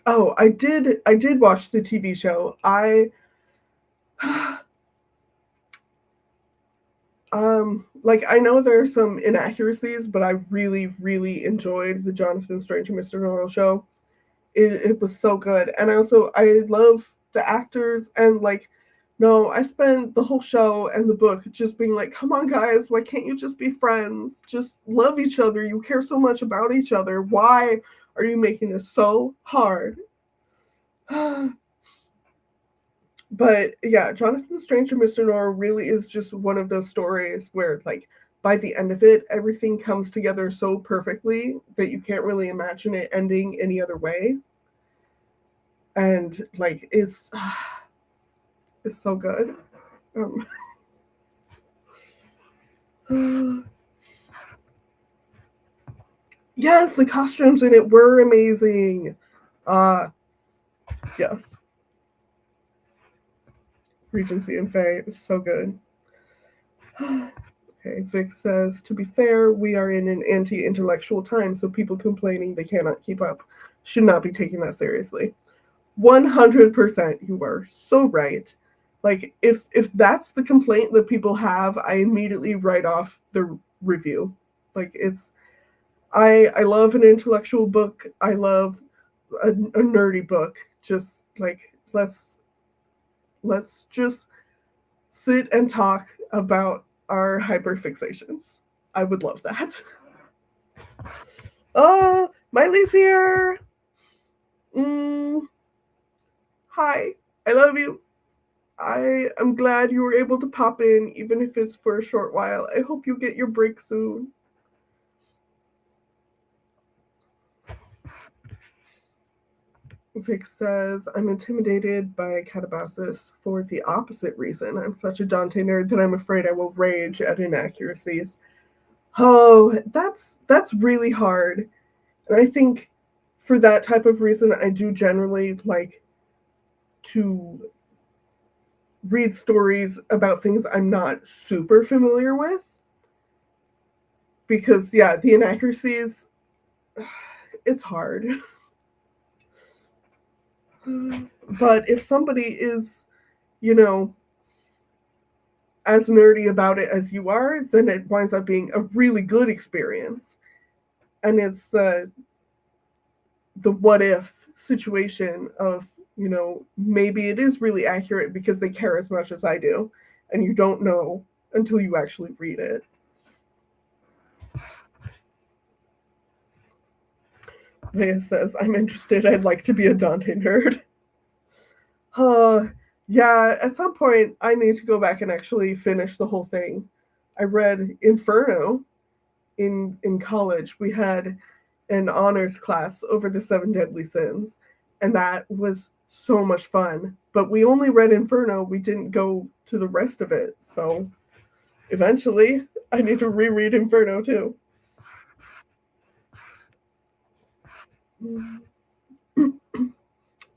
Oh, I did watch the TV show. I like I know there are some inaccuracies, but I really, really enjoyed the Jonathan Strange and Mr. Norrell show. It was so good. And I love the actors, and like no, I spent the whole show and the book just being like, come on guys, why can't you just be friends? Just love each other. You care so much about each other. Why are you making this so hard? But yeah, Jonathan Strange and Mr. Noir really is just one of those stories where, like, by the end of it, everything comes together so perfectly that you can't really imagine it ending any other way. And like, it's so good. Yes, the costumes in it were amazing. Yes. Regency and Faye, it was so good. Okay, Vic says, to be fair, we are in an anti-intellectual time, so people complaining they cannot keep up should not be taken that seriously. 100%, you are so right. Like, if that's the complaint that people have, I immediately write off the review. Like, I love an intellectual book. I love a nerdy book. Just like let's just sit and talk about our hyperfixations. I would love that. Oh, Miley's here. Hi, I love you. I am glad you were able to pop in, even if it's for a short while. I hope you get your break soon. Vic says, I'm intimidated by Catabasis for the opposite reason. I'm such a Dante nerd that I'm afraid I will rage at inaccuracies. Oh, that's really hard. And I think for that type of reason, I do generally like to read stories about things I'm not super familiar with. Because, yeah, the inaccuracies, it's hard. But if somebody is, you know, as nerdy about it as you are, then it winds up being a really good experience. And it's the what if situation of, maybe it is really accurate because they care as much as I do, and you don't know until you actually read it. Leia says, I'm interested. I'd like to be a Dante nerd. Yeah, at some point I need to go back and actually finish the whole thing. I read Inferno in college. We had an honors class over the 7 deadly sins, and that was so much fun. But we only read Inferno. We didn't go to the rest of it. So eventually I need to reread Inferno too.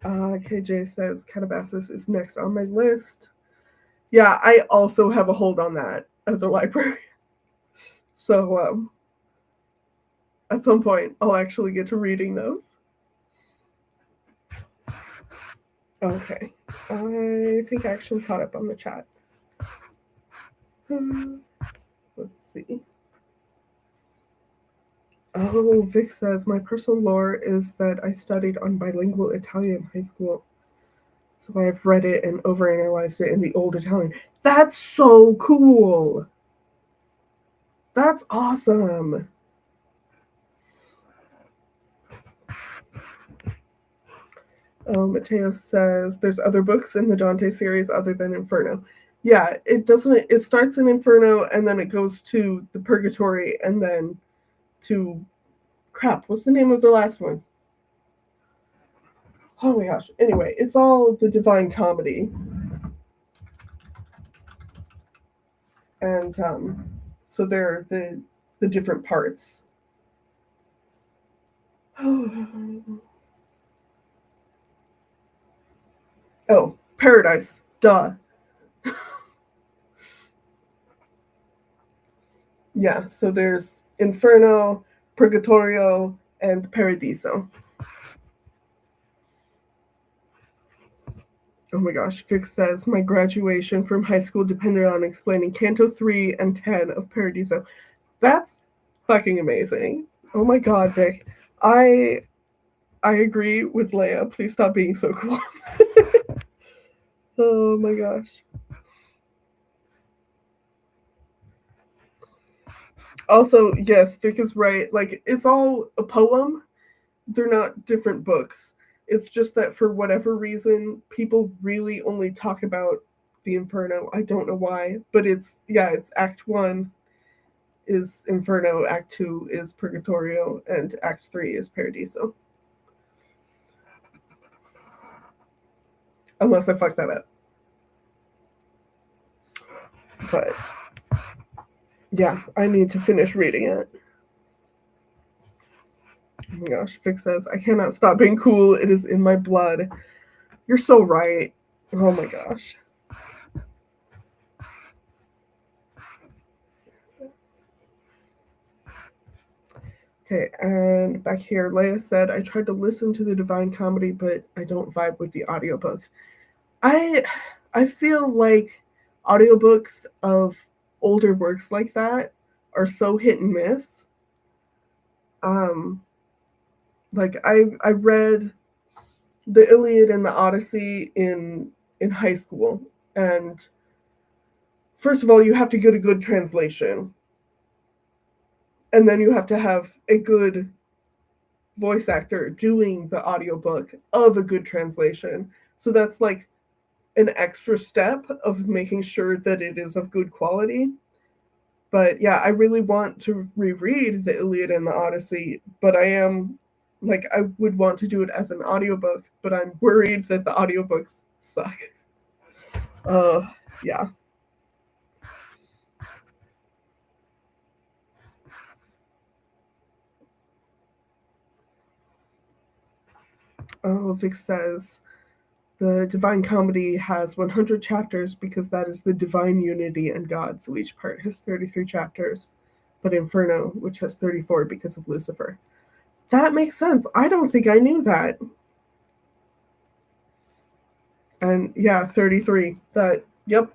KJ says Catabasis is next on my list. Yeah, I also have a hold on that at the library. So at some point, I'll actually get to reading those. Okay. I think I actually caught up on the chat. Let's see. Oh, Vic says, my personal lore is that I studied on bilingual Italian in high school. So I've read it and overanalyzed it in the old Italian. That's so cool. That's awesome. Mateo says, there's other books in the Dante series other than Inferno. Yeah, it starts in Inferno and then it goes to the Purgatory and then to crap, what's the name of the last one? Oh my gosh. Anyway, it's all the Divine Comedy. And so they're the different parts. Oh, Paradise. Duh. Yeah, so there's Inferno, Purgatorio, and Paradiso. Oh my gosh, Vix says, my graduation from high school depended on explaining Canto 3 and 10 of Paradiso. That's fucking amazing. Oh my god, Vic. I agree with Leia. Please stop being so cool. Oh my gosh. Also, yes, Vic is right. Like, it's all a poem. They're not different books. It's just that for whatever reason, people really only talk about the Inferno. I don't know why, but it's Act 1 is Inferno, Act 2 is Purgatorio, and Act 3 is Paradiso. Unless I fucked that up. But yeah, I need to finish reading it. Oh my gosh, Vic says, I cannot stop being cool. It is in my blood. You're so right. Oh my gosh. Okay, and back here, Leia said, I tried to listen to the Divine Comedy, but I don't vibe with the audiobook. I feel like audiobooks of older works like that are so hit and miss. Like I read the Iliad and the Odyssey in high school, and first of all, you have to get a good translation, and then you have to have a good voice actor doing the audiobook of a good translation. So that's like an extra step of making sure that it is of good quality. But yeah, I really want to reread the Iliad and the Odyssey, but I would want to do it as an audiobook, but I'm worried that the audiobooks suck. Yeah. Oh, Vic says, the Divine Comedy has 100 chapters because that is the divine unity and God, so each part has 33 chapters. But Inferno, which has 34 because of Lucifer. That makes sense. I don't think I knew that. And yeah, 33. Yep.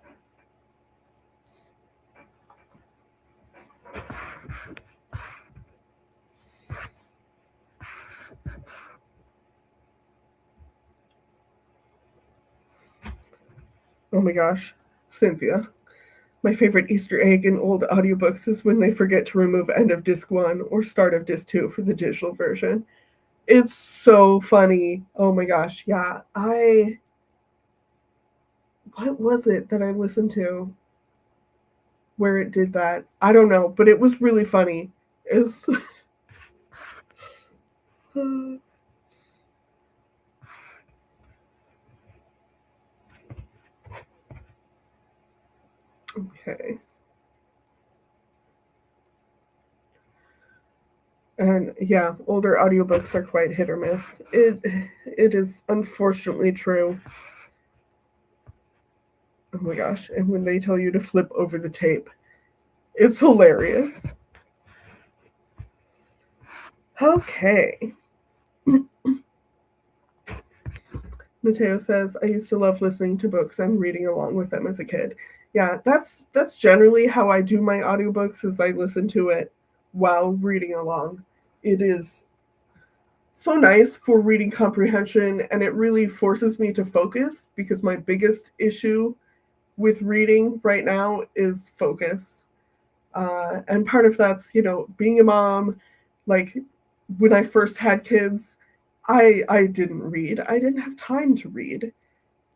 Oh my gosh, Cynthia. My favorite Easter egg in old audiobooks is when they forget to remove end of disc 1 or start of disc 2 for the digital version. It's so funny. Oh my gosh, yeah. What was it that I listened to where it did that? I don't know, but it was really funny. It's okay. And yeah, older audiobooks are quite hit or miss. It is unfortunately true. Oh my gosh. And when they tell you to flip over the tape, it's hilarious. Okay. Mateo says, I used to love listening to books and reading along with them as a kid. Yeah, that's generally how I do my audiobooks is I listen to it while reading along. It is so nice for reading comprehension, and it really forces me to focus because my biggest issue with reading right now is focus. And part of that's, being a mom. Like when I first had kids, I didn't read. I didn't have time to read.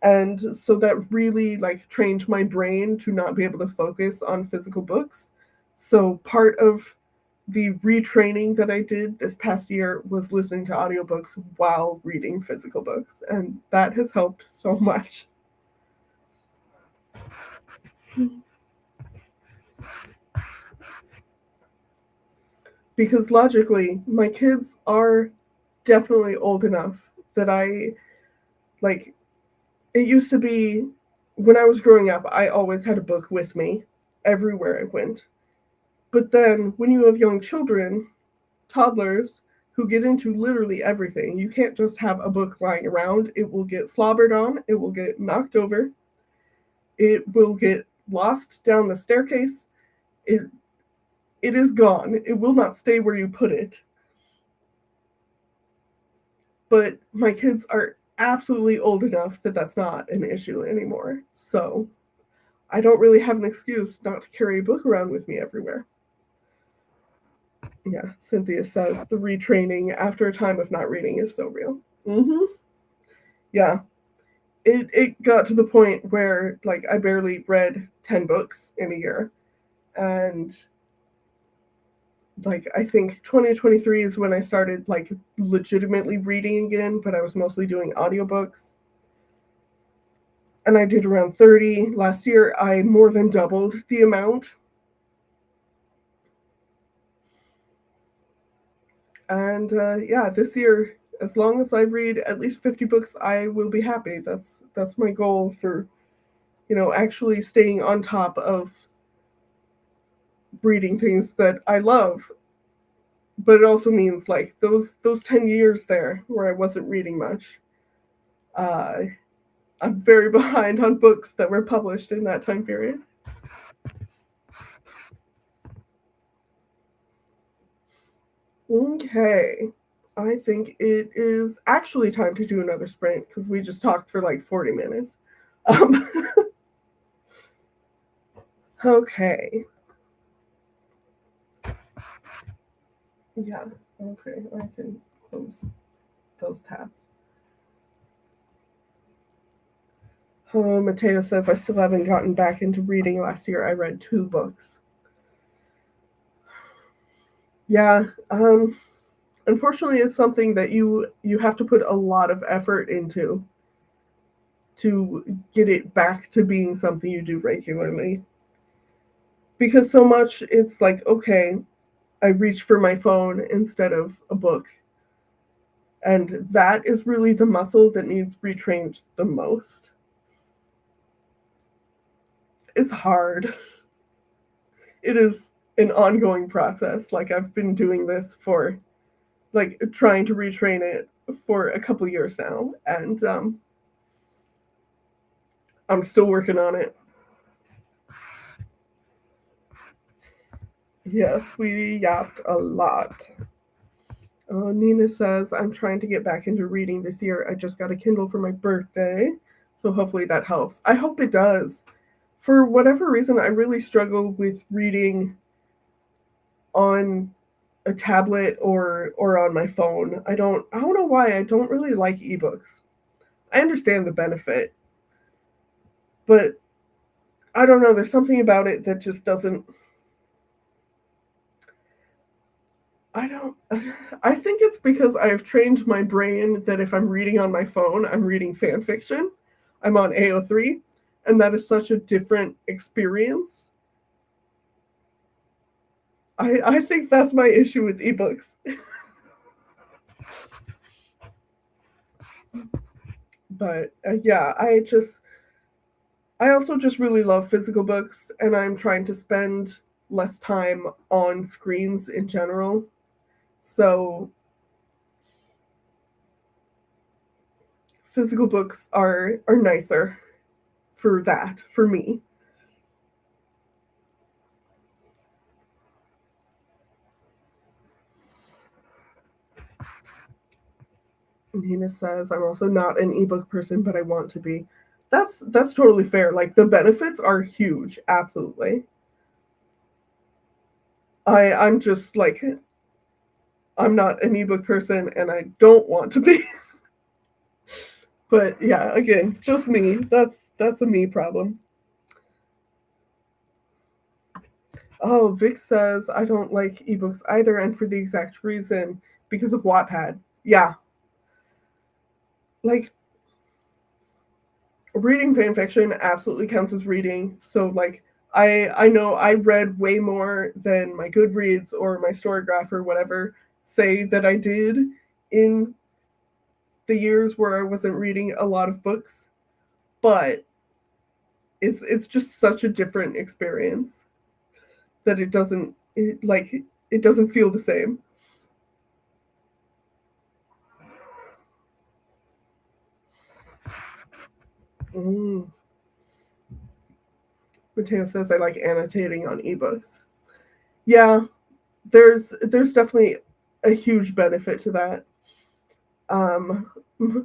And so that really like trained my brain to not be able to focus on physical books. So part of the retraining that I did this past year was listening to audiobooks while reading physical books, and that has helped so much. Because logically, my kids are definitely old enough that like, it used to be when I was growing up, I always had a book with me everywhere I went. But then when you have young children, toddlers, who get into literally everything, you can't just have a book lying around. It will get slobbered on, it will get knocked over, it will get lost down the staircase. It is gone. It will not stay where you put it. But my kids are absolutely old enough that that's not an issue anymore. So I don't really have an excuse not to carry a book around with me everywhere. Yeah, Cynthia says the retraining after a time of not reading is so real. Mm-hmm. Yeah, it got to the point where like I barely read 10 books in a year, and like I think 2023 is when I started like legitimately reading again, but I was mostly doing audiobooks. And I did around 30 last year. I more than doubled the amount. And yeah, this year, as long as I read at least 50 books, I will be happy. That's my goal for, actually staying on top of reading things that I love. But it also means like those 10 years there where I wasn't reading much. Uh, I'm very behind on books that were published in that time period. Okay. I think it is actually time to do another sprint because we just talked for like 40 minutes. Um, okay. Yeah. Okay. I can close those tabs. Mateo says, I still haven't gotten back into reading. Last year I read 2 books. Yeah. Unfortunately, it's something that you have to put a lot of effort into to get it back to being something you do regularly. Because so much it's like, okay, I reach for my phone instead of a book. And that is really the muscle that needs retrained the most. It's hard. It is an ongoing process. Like I've been doing this for like trying to retrain it for a couple years now, and I'm still working on it. Yes, we yapped a lot. Nina says, I'm trying to get back into reading this year. I just got a Kindle for my birthday, so hopefully that helps. I hope it does. For whatever reason, I really struggle with reading on a tablet or on my phone. I don't know why. I don't really like ebooks. I understand the benefit, but I don't know. There's something about it that just doesn't. I don't. I think it's because I've trained my brain that if I'm reading on my phone, I'm reading fan fiction. I'm on AO3, and that is such a different experience. I think that's my issue with ebooks. But yeah, I also just really love physical books, and I'm trying to spend less time on screens in general. So physical books are nicer for that for me. Nina says, I'm also not an ebook person, but I want to be. That's totally fair. Like the benefits are huge, absolutely. I'm just like I'm not an ebook person and I don't want to be. But yeah, again, just me. That's a me problem. Oh, Vic says I don't like ebooks either, and for the exact reason, because of Wattpad. Yeah, like reading fan fiction absolutely counts as reading. So like I know I read way more than my Goodreads or my Storygraph or whatever say that I did in the years where I wasn't reading a lot of books, but it's just such a different experience that it doesn't feel the same. Mm. Mateo says I like annotating on ebooks. Yeah, there's definitely a huge benefit to that.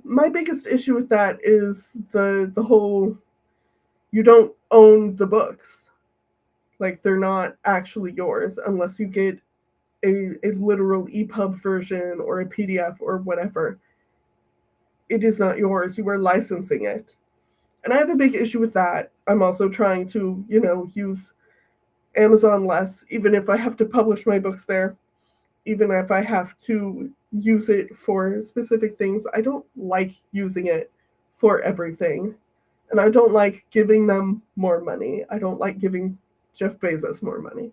My biggest issue with that is the whole you don't own the books. Like they're not actually yours unless you get a literal EPUB version or a PDF or whatever. It is not yours. You are licensing it. And I have a big issue with that. I'm also trying to, use Amazon less, even if I have to publish my books there, even if I have to use it for specific things. I don't like using it for everything. And I don't like giving them more money. I don't like giving Jeff Bezos more money.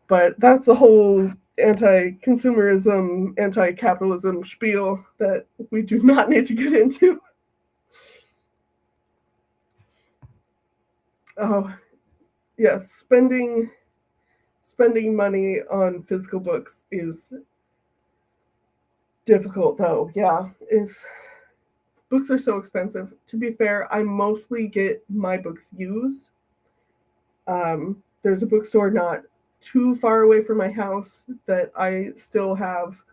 But that's the whole anti-consumerism, anti-capitalism spiel that we do not need to get into. Oh, yes, spending money on physical books is difficult though. Yeah, is books are so expensive. To be fair, I mostly get my books used. There's a bookstore not too far away from my house that I still have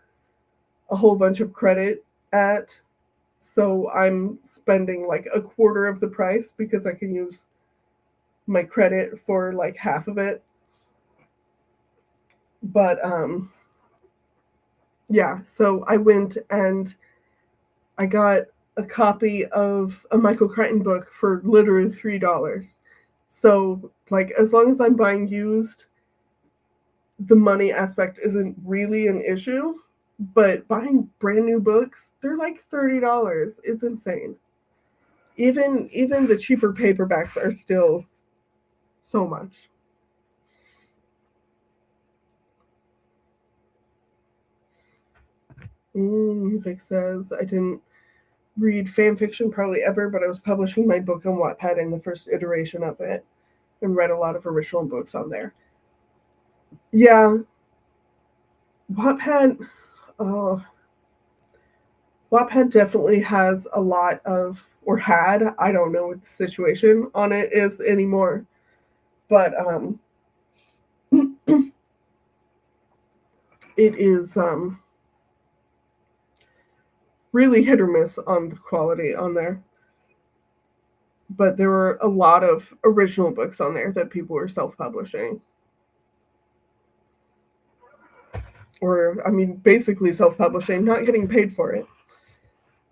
a whole bunch of credit at. So I'm spending like a quarter of the price because I can use my credit for like half of it. But yeah, so I went and I got a copy of a Michael Crichton book for literally $3. So like as long as I'm buying used, the money aspect isn't really an issue. But buying brand new books, they're like $30. It's insane. Even the cheaper paperbacks are still so much. Vic says I didn't read fan fiction probably ever, but I was publishing my book on Wattpad in the first iteration of it and read a lot of original books on there. Yeah, Wattpad. Oh, Wattpad definitely has a lot of, or had. I don't know what the situation on it is anymore, but it is really hit or miss on the quality on there. But there were a lot of original books on there that people were self-publishing. Or, I mean, basically self-publishing, not getting paid for it.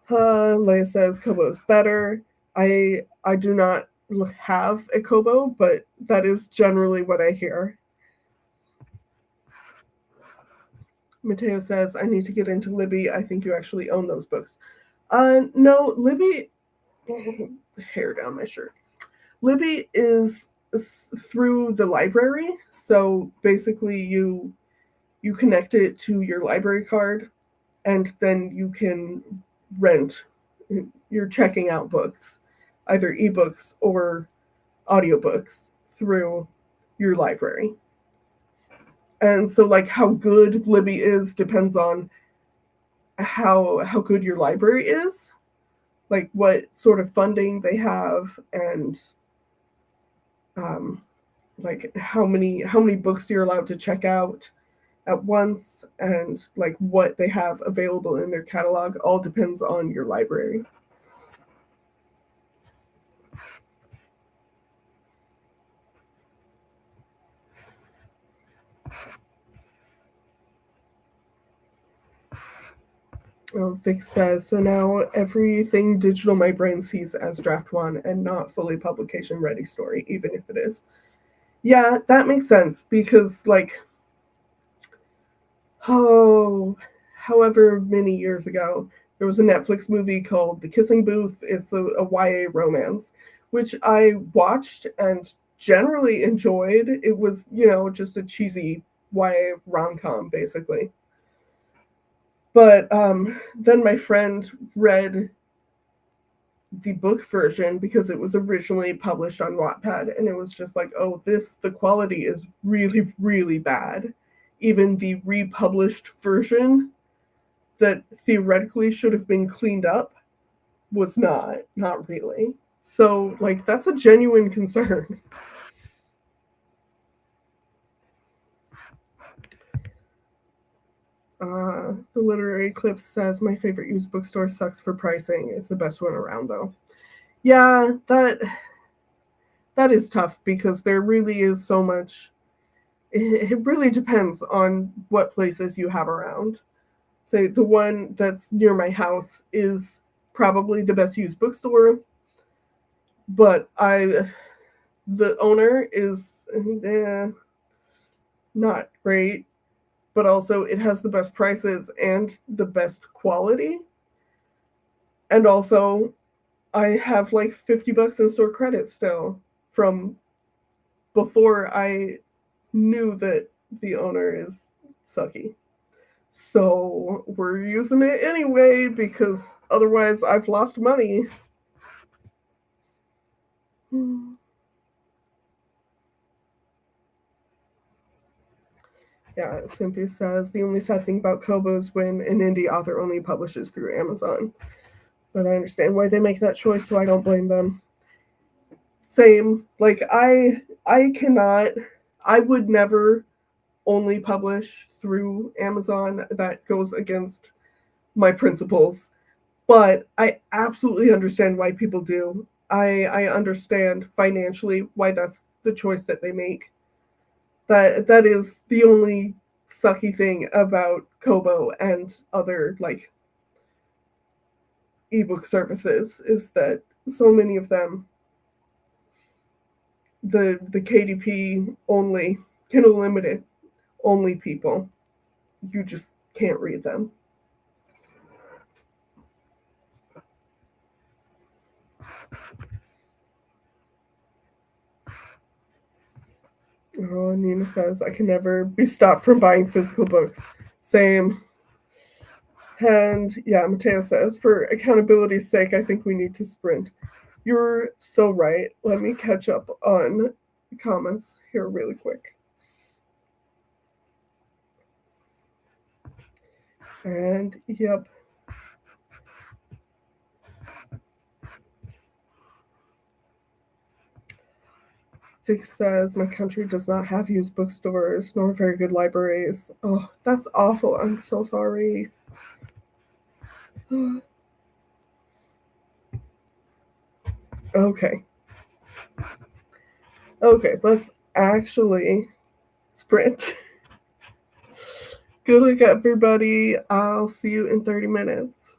Leia says Kobo is better. I do not have a Kobo, but that is generally what I hear. Mateo says I need to get into Libby. I think you actually own those books. No, Libby. Hair down my shirt. Libby is through the library, so basically you connect it to your library card, and then you can rent. You're checking out books, either ebooks or audiobooks through your library. And so like how good Libby is depends on how good your library is, like what sort of funding they have, and um, like how many books you're allowed to check out at once, and like what they have available in their catalog all depends on your library. Vic says, so now everything digital my brain sees as draft one and not fully publication ready story, even if it is. Yeah, that makes sense because, like, oh, however many years ago, there was a Netflix movie called The Kissing Booth. It's a YA romance, which I watched and generally enjoyed. It was, just a cheesy YA rom com, basically. But then my friend read the book version because it was originally published on Wattpad, and it was just like, oh, the quality is really, really bad. Even the republished version that theoretically should have been cleaned up was not really. So, like, that's a genuine concern. The literary eclipse says my favorite used bookstore sucks for pricing. It's the best one around, though. Yeah, that is tough because there really is so much. It really depends on what places you have around. So the one that's near my house is probably the best used bookstore, but the owner is not great, but also it has the best prices and the best quality. And also I have like $50 in store credit still from before I knew that the owner is sucky. So we're using it anyway because otherwise I've lost money. Yeah, Cynthia says the only sad thing about Kobo is when an indie author only publishes through Amazon. But I understand why they make that choice, so I don't blame them. Same. Like I cannot I would never only publish through Amazon. That goes against my principles. But I absolutely understand why people do. I understand financially why that's the choice that they make. That is the only sucky thing about Kobo and other like ebook services is that so many of them the KDP only Kindle Limited only people you just can't read them. Oh, Nina says I can never be stopped from buying physical books. Same. And yeah, Mateo says, for accountability's sake, I think we need to sprint. You're so right. Let me catch up on the comments here really quick. And yep. Vic says, my country does not have used bookstores nor very good libraries. Oh, that's awful. I'm so sorry. Okay. Okay, let's actually sprint. Good luck, everybody. I'll see you in 30 minutes.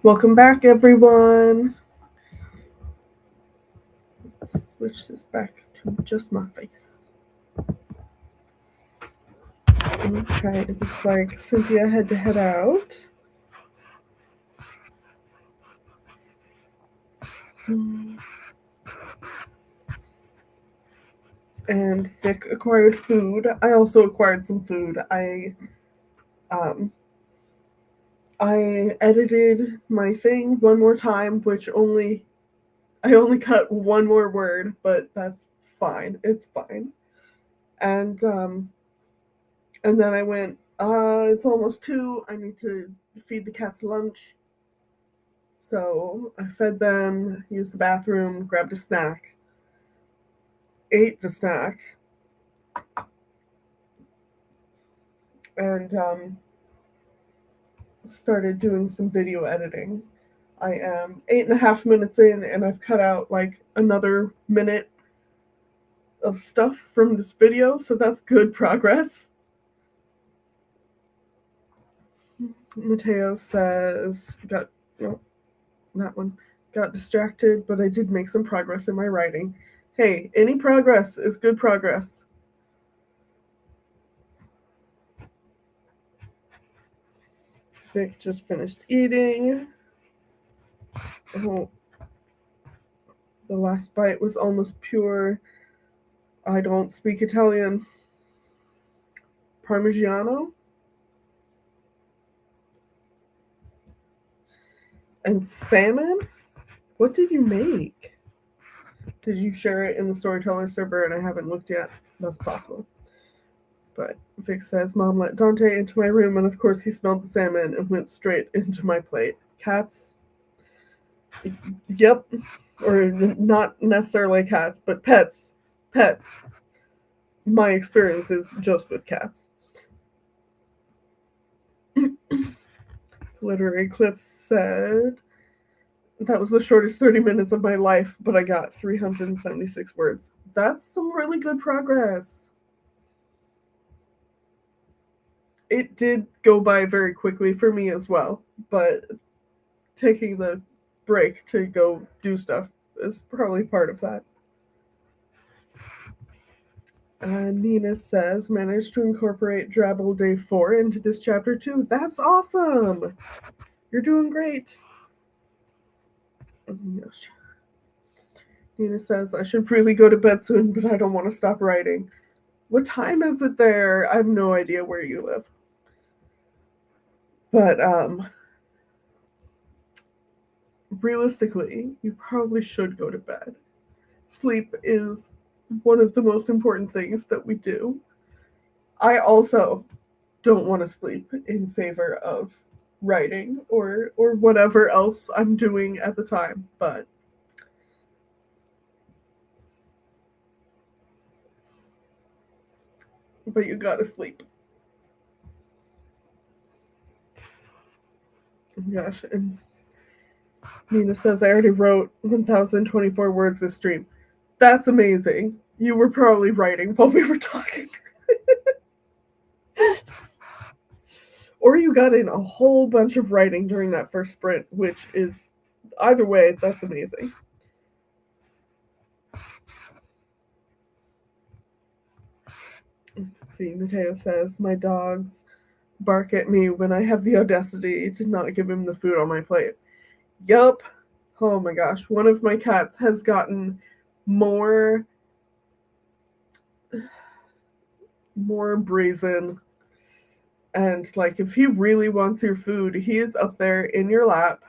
Welcome back, everyone. Let's switch this back to just my face. Okay, it looks like Cynthia had to head out. And Vic acquired food. I also acquired some food. I edited my thing one more time, which I only cut one more word, but that's fine. It's fine. And then I went, it's almost 2. I need to feed the cats lunch. So I fed them, used the bathroom, grabbed a snack, ate the snack, and started doing some video editing. I am 8.5 minutes in, and I've cut out like another minute of stuff from this video, so that's good progress. Mateo says, that one. Got distracted, but I did make some progress in my writing. Hey, any progress is good progress. Vic just finished eating. Oh, the last bite was almost pure. I don't speak Italian. Parmigiano? And salmon? What did you make? Did you share it in the Storyteller server and I haven't looked yet? That's possible. But Vic says, Mom let Dante into my room, and of course he smelled the salmon and went straight into my plate. Cats? Yep. Or not necessarily cats, but pets. Pets. My experience is just with cats. Literary Clips said, that was the shortest 30 minutes of my life, but I got 376 words. That's some really good progress. It did go by very quickly for me as well, but taking the break to go do stuff is probably part of that. Nina says, managed to incorporate Drabble Day 4 into this chapter too. That's awesome! You're doing great. Oh my gosh. Nina says, I should really go to bed soon, but I don't want to stop writing. What time is it there? I have no idea where you live. But realistically, you probably should go to bed. Sleep is one of the most important things that we do. I also don't want to sleep in favor of writing or whatever else I'm doing at the time, but you gotta sleep. Oh gosh, and Nina says, I already wrote 1,024 words this stream. That's amazing. You were probably writing while we were talking. Or you got in a whole bunch of writing during that first sprint, which is, either way, that's amazing. Let's see, Mateo says, my dogs bark at me when I have the audacity to not give him the food on my plate. Yup. Oh my gosh. One of my cats has gotten more brazen. And like, if he really wants your food, he is up there in your lap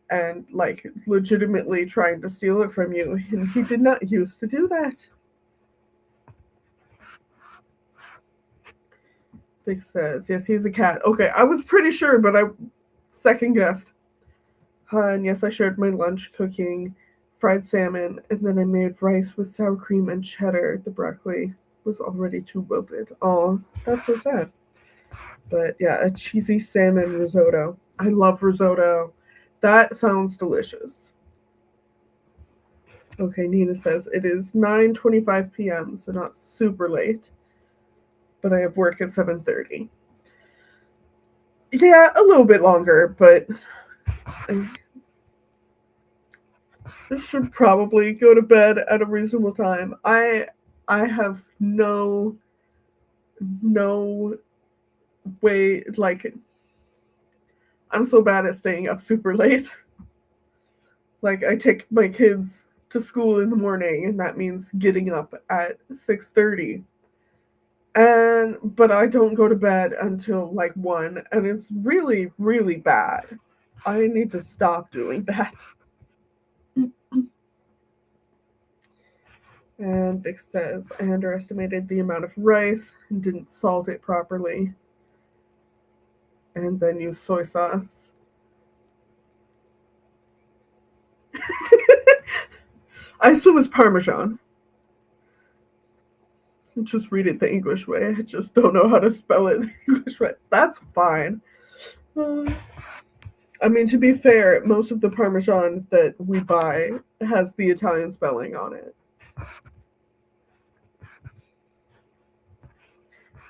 and like legitimately trying to steal it from you. And he did not used to do that. Vic says, yes, he's a cat. Okay, I was pretty sure, but I second guessed. And yes, I shared my lunch cooking fried salmon, and then I made rice with sour cream and cheddar. The broccoli was already too wilted. Oh, that's so sad. But yeah, a cheesy salmon risotto. I love risotto. That sounds delicious. Okay, Nina says it is 9:25 p.m., so not super late. But I have work at 7:30. Yeah, a little bit longer, but I should probably go to bed at a reasonable time. I have no way, like, I'm so bad at staying up super late. Like, I take my kids to school in the morning, and that means getting up at 6:30. But I don't go to bed until like 1, and it's really, really bad. I need to stop doing that. And Vic says, I underestimated the amount of rice and didn't salt it properly. And then use soy sauce. I assume it's Parmesan. Just read it the English way. I just don't know how to spell it the English way. That's fine. I mean, to be fair, most of the Parmesan that we buy has the Italian spelling on it.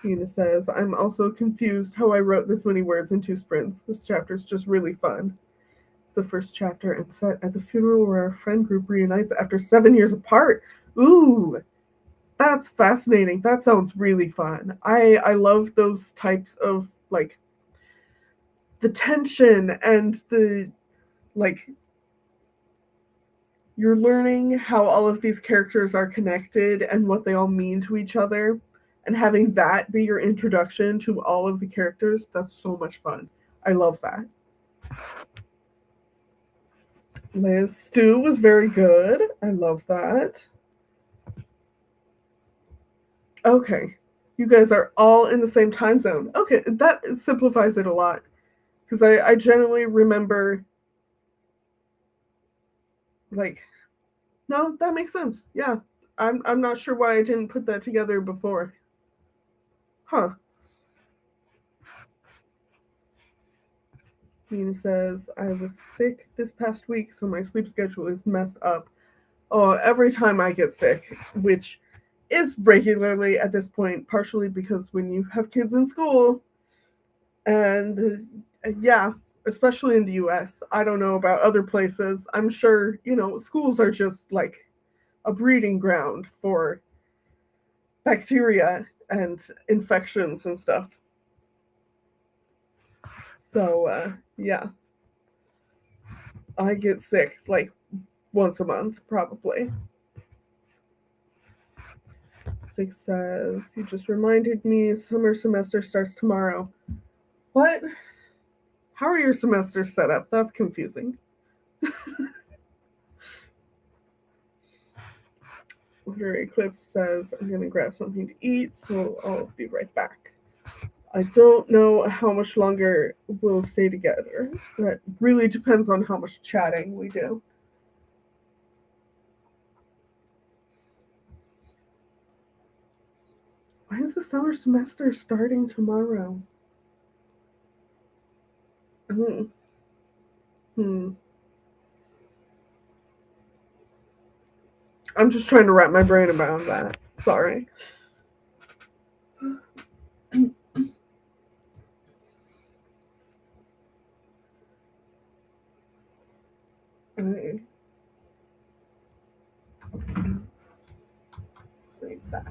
Nina says, I'm also confused how I wrote this many words in 2 sprints. This chapter's just really fun. It's the first chapter and set at the funeral where our friend group reunites after 7 years apart. Ooh, that's fascinating. That sounds really fun. I love those types of, like, the tension and the, like, you're learning how all of these characters are connected and what they all mean to each other, and having that be your introduction to all of the characters. That's so much fun. I love that. Liz stew was very good. I love that. Okay. You guys are all in the same time zone. Okay, that simplifies it a lot. Because I generally remember, like, no, that makes sense. Yeah. I'm not sure why I didn't put that together before. Huh. Nina says, I was sick this past week, so my sleep schedule is messed up. Oh, every time I get sick, which is regularly at this point, partially because when you have kids in school, and yeah, especially in the US, I don't know about other places. I'm sure, schools are just like a breeding ground for bacteria and infections and stuff. So, yeah, I get sick like once a month, probably. Vic says, you just reminded me summer semester starts tomorrow. What? How are your semesters set up? That's confusing. Lunar Eclipse says, I'm going to grab something to eat, so I'll be right back. I don't know how much longer we'll stay together. That really depends on how much chatting we do. Why is the summer semester starting tomorrow? Hmm. I'm just trying to wrap my brain around that. Sorry. Okay. Save that.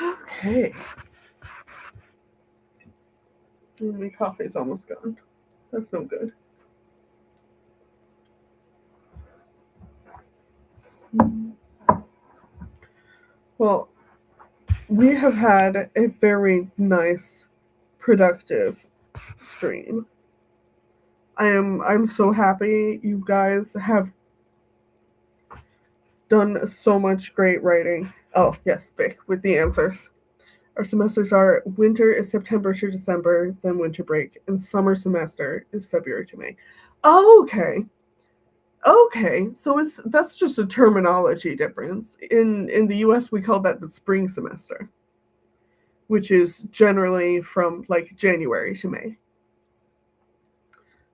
Okay. My coffee's almost gone. That's no good. Well, we have had a very nice, productive stream. I'm so happy you guys have done so much great writing. Oh, yes, Vic, with the answers. Our semesters are winter is September to December, then winter break, and summer semester is February to May. Oh, okay. Okay. So that's just a terminology difference. In the US we call that the spring semester, which is generally from like January to May.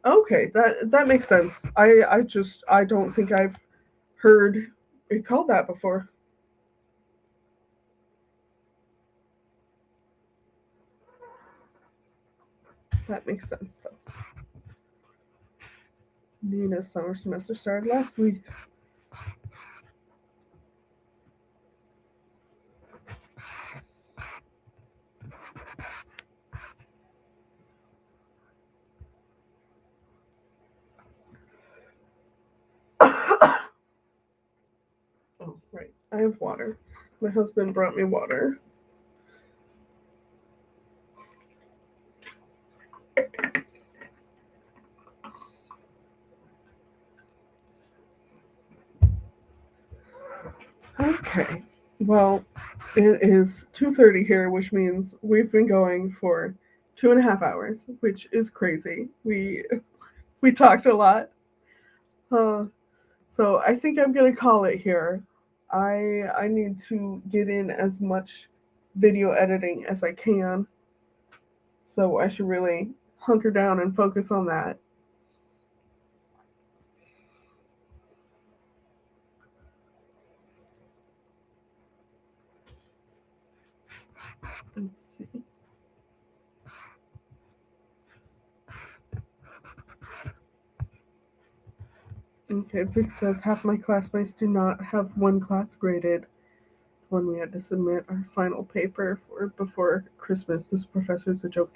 Okay, that makes sense. I don't think I've heard it called that before. That makes sense though. Nina's summer semester started last week. Oh, right. I have water. My husband brought me water. Okay. Well, it is 2:30 here, which means we've been going for 2.5 hours, which is crazy. We talked a lot. Uh, so I think I'm gonna call it here. I need to get in as much video editing as I can. So I should really hunker down and focus on that. Let's see. Okay, Vic says half my classmates do not have one class graded. When we had to submit our final paper for before Christmas, this professor's a joke.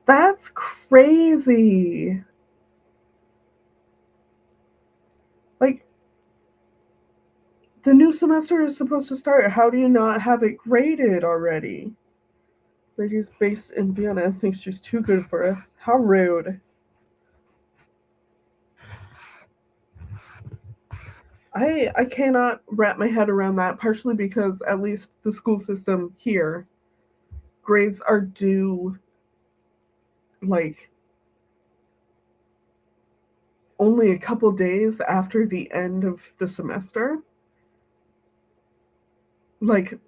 That's crazy. Like, the new semester is supposed to start. How do you not have it graded already? Lady's based in Vienna and thinks she's too good for us. How rude. I cannot wrap my head around that, partially because at least the school system here, grades are due like only a couple days after the end of the semester. Like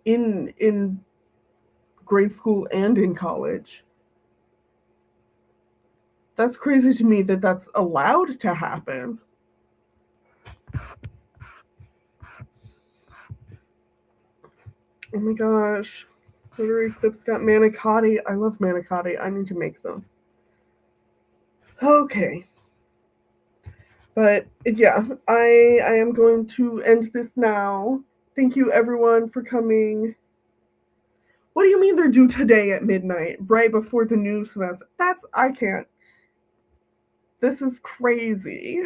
in grade school and in college. That's crazy to me that that's allowed to happen. Oh my gosh. Rotary Clips got manicotti. I love manicotti. I need to make some. Okay. But yeah, I am going to end this now. Thank you everyone for coming. What do you mean they're due today at midnight, right before the new semester? I can't. This is crazy.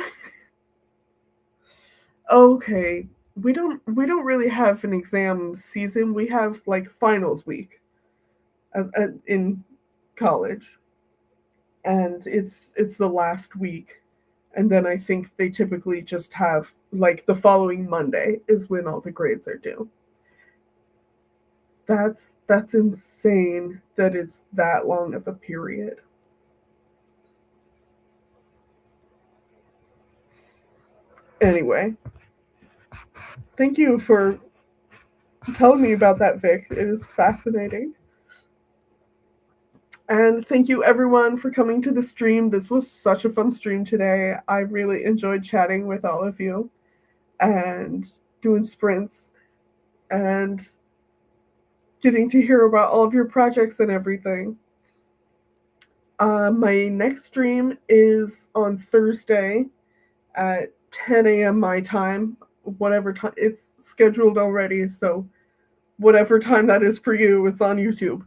Okay. We don't really have an exam season. We have like finals week in college. And it's the last week. And then I think they typically just have like the following Monday is when all the grades are due. That's insane that it's that long of a period. Anyway, thank you for telling me about that, Vic. It is fascinating. And thank you everyone for coming to the stream. This was such a fun stream today. I really enjoyed chatting with all of you and doing sprints and getting to hear about all of your projects and everything. My next stream is on Thursday at 10 a.m. my time, whatever time it's scheduled already. So, whatever time that is for you, it's on YouTube.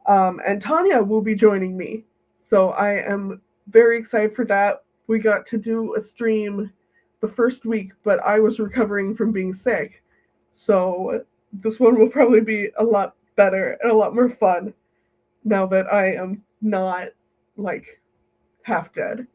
And Tanya will be joining me. So, I am very excited for that. We got to do a stream the first week, but I was recovering from being sick. So, this one will probably be a lot better and a lot more fun now that I am not like half dead.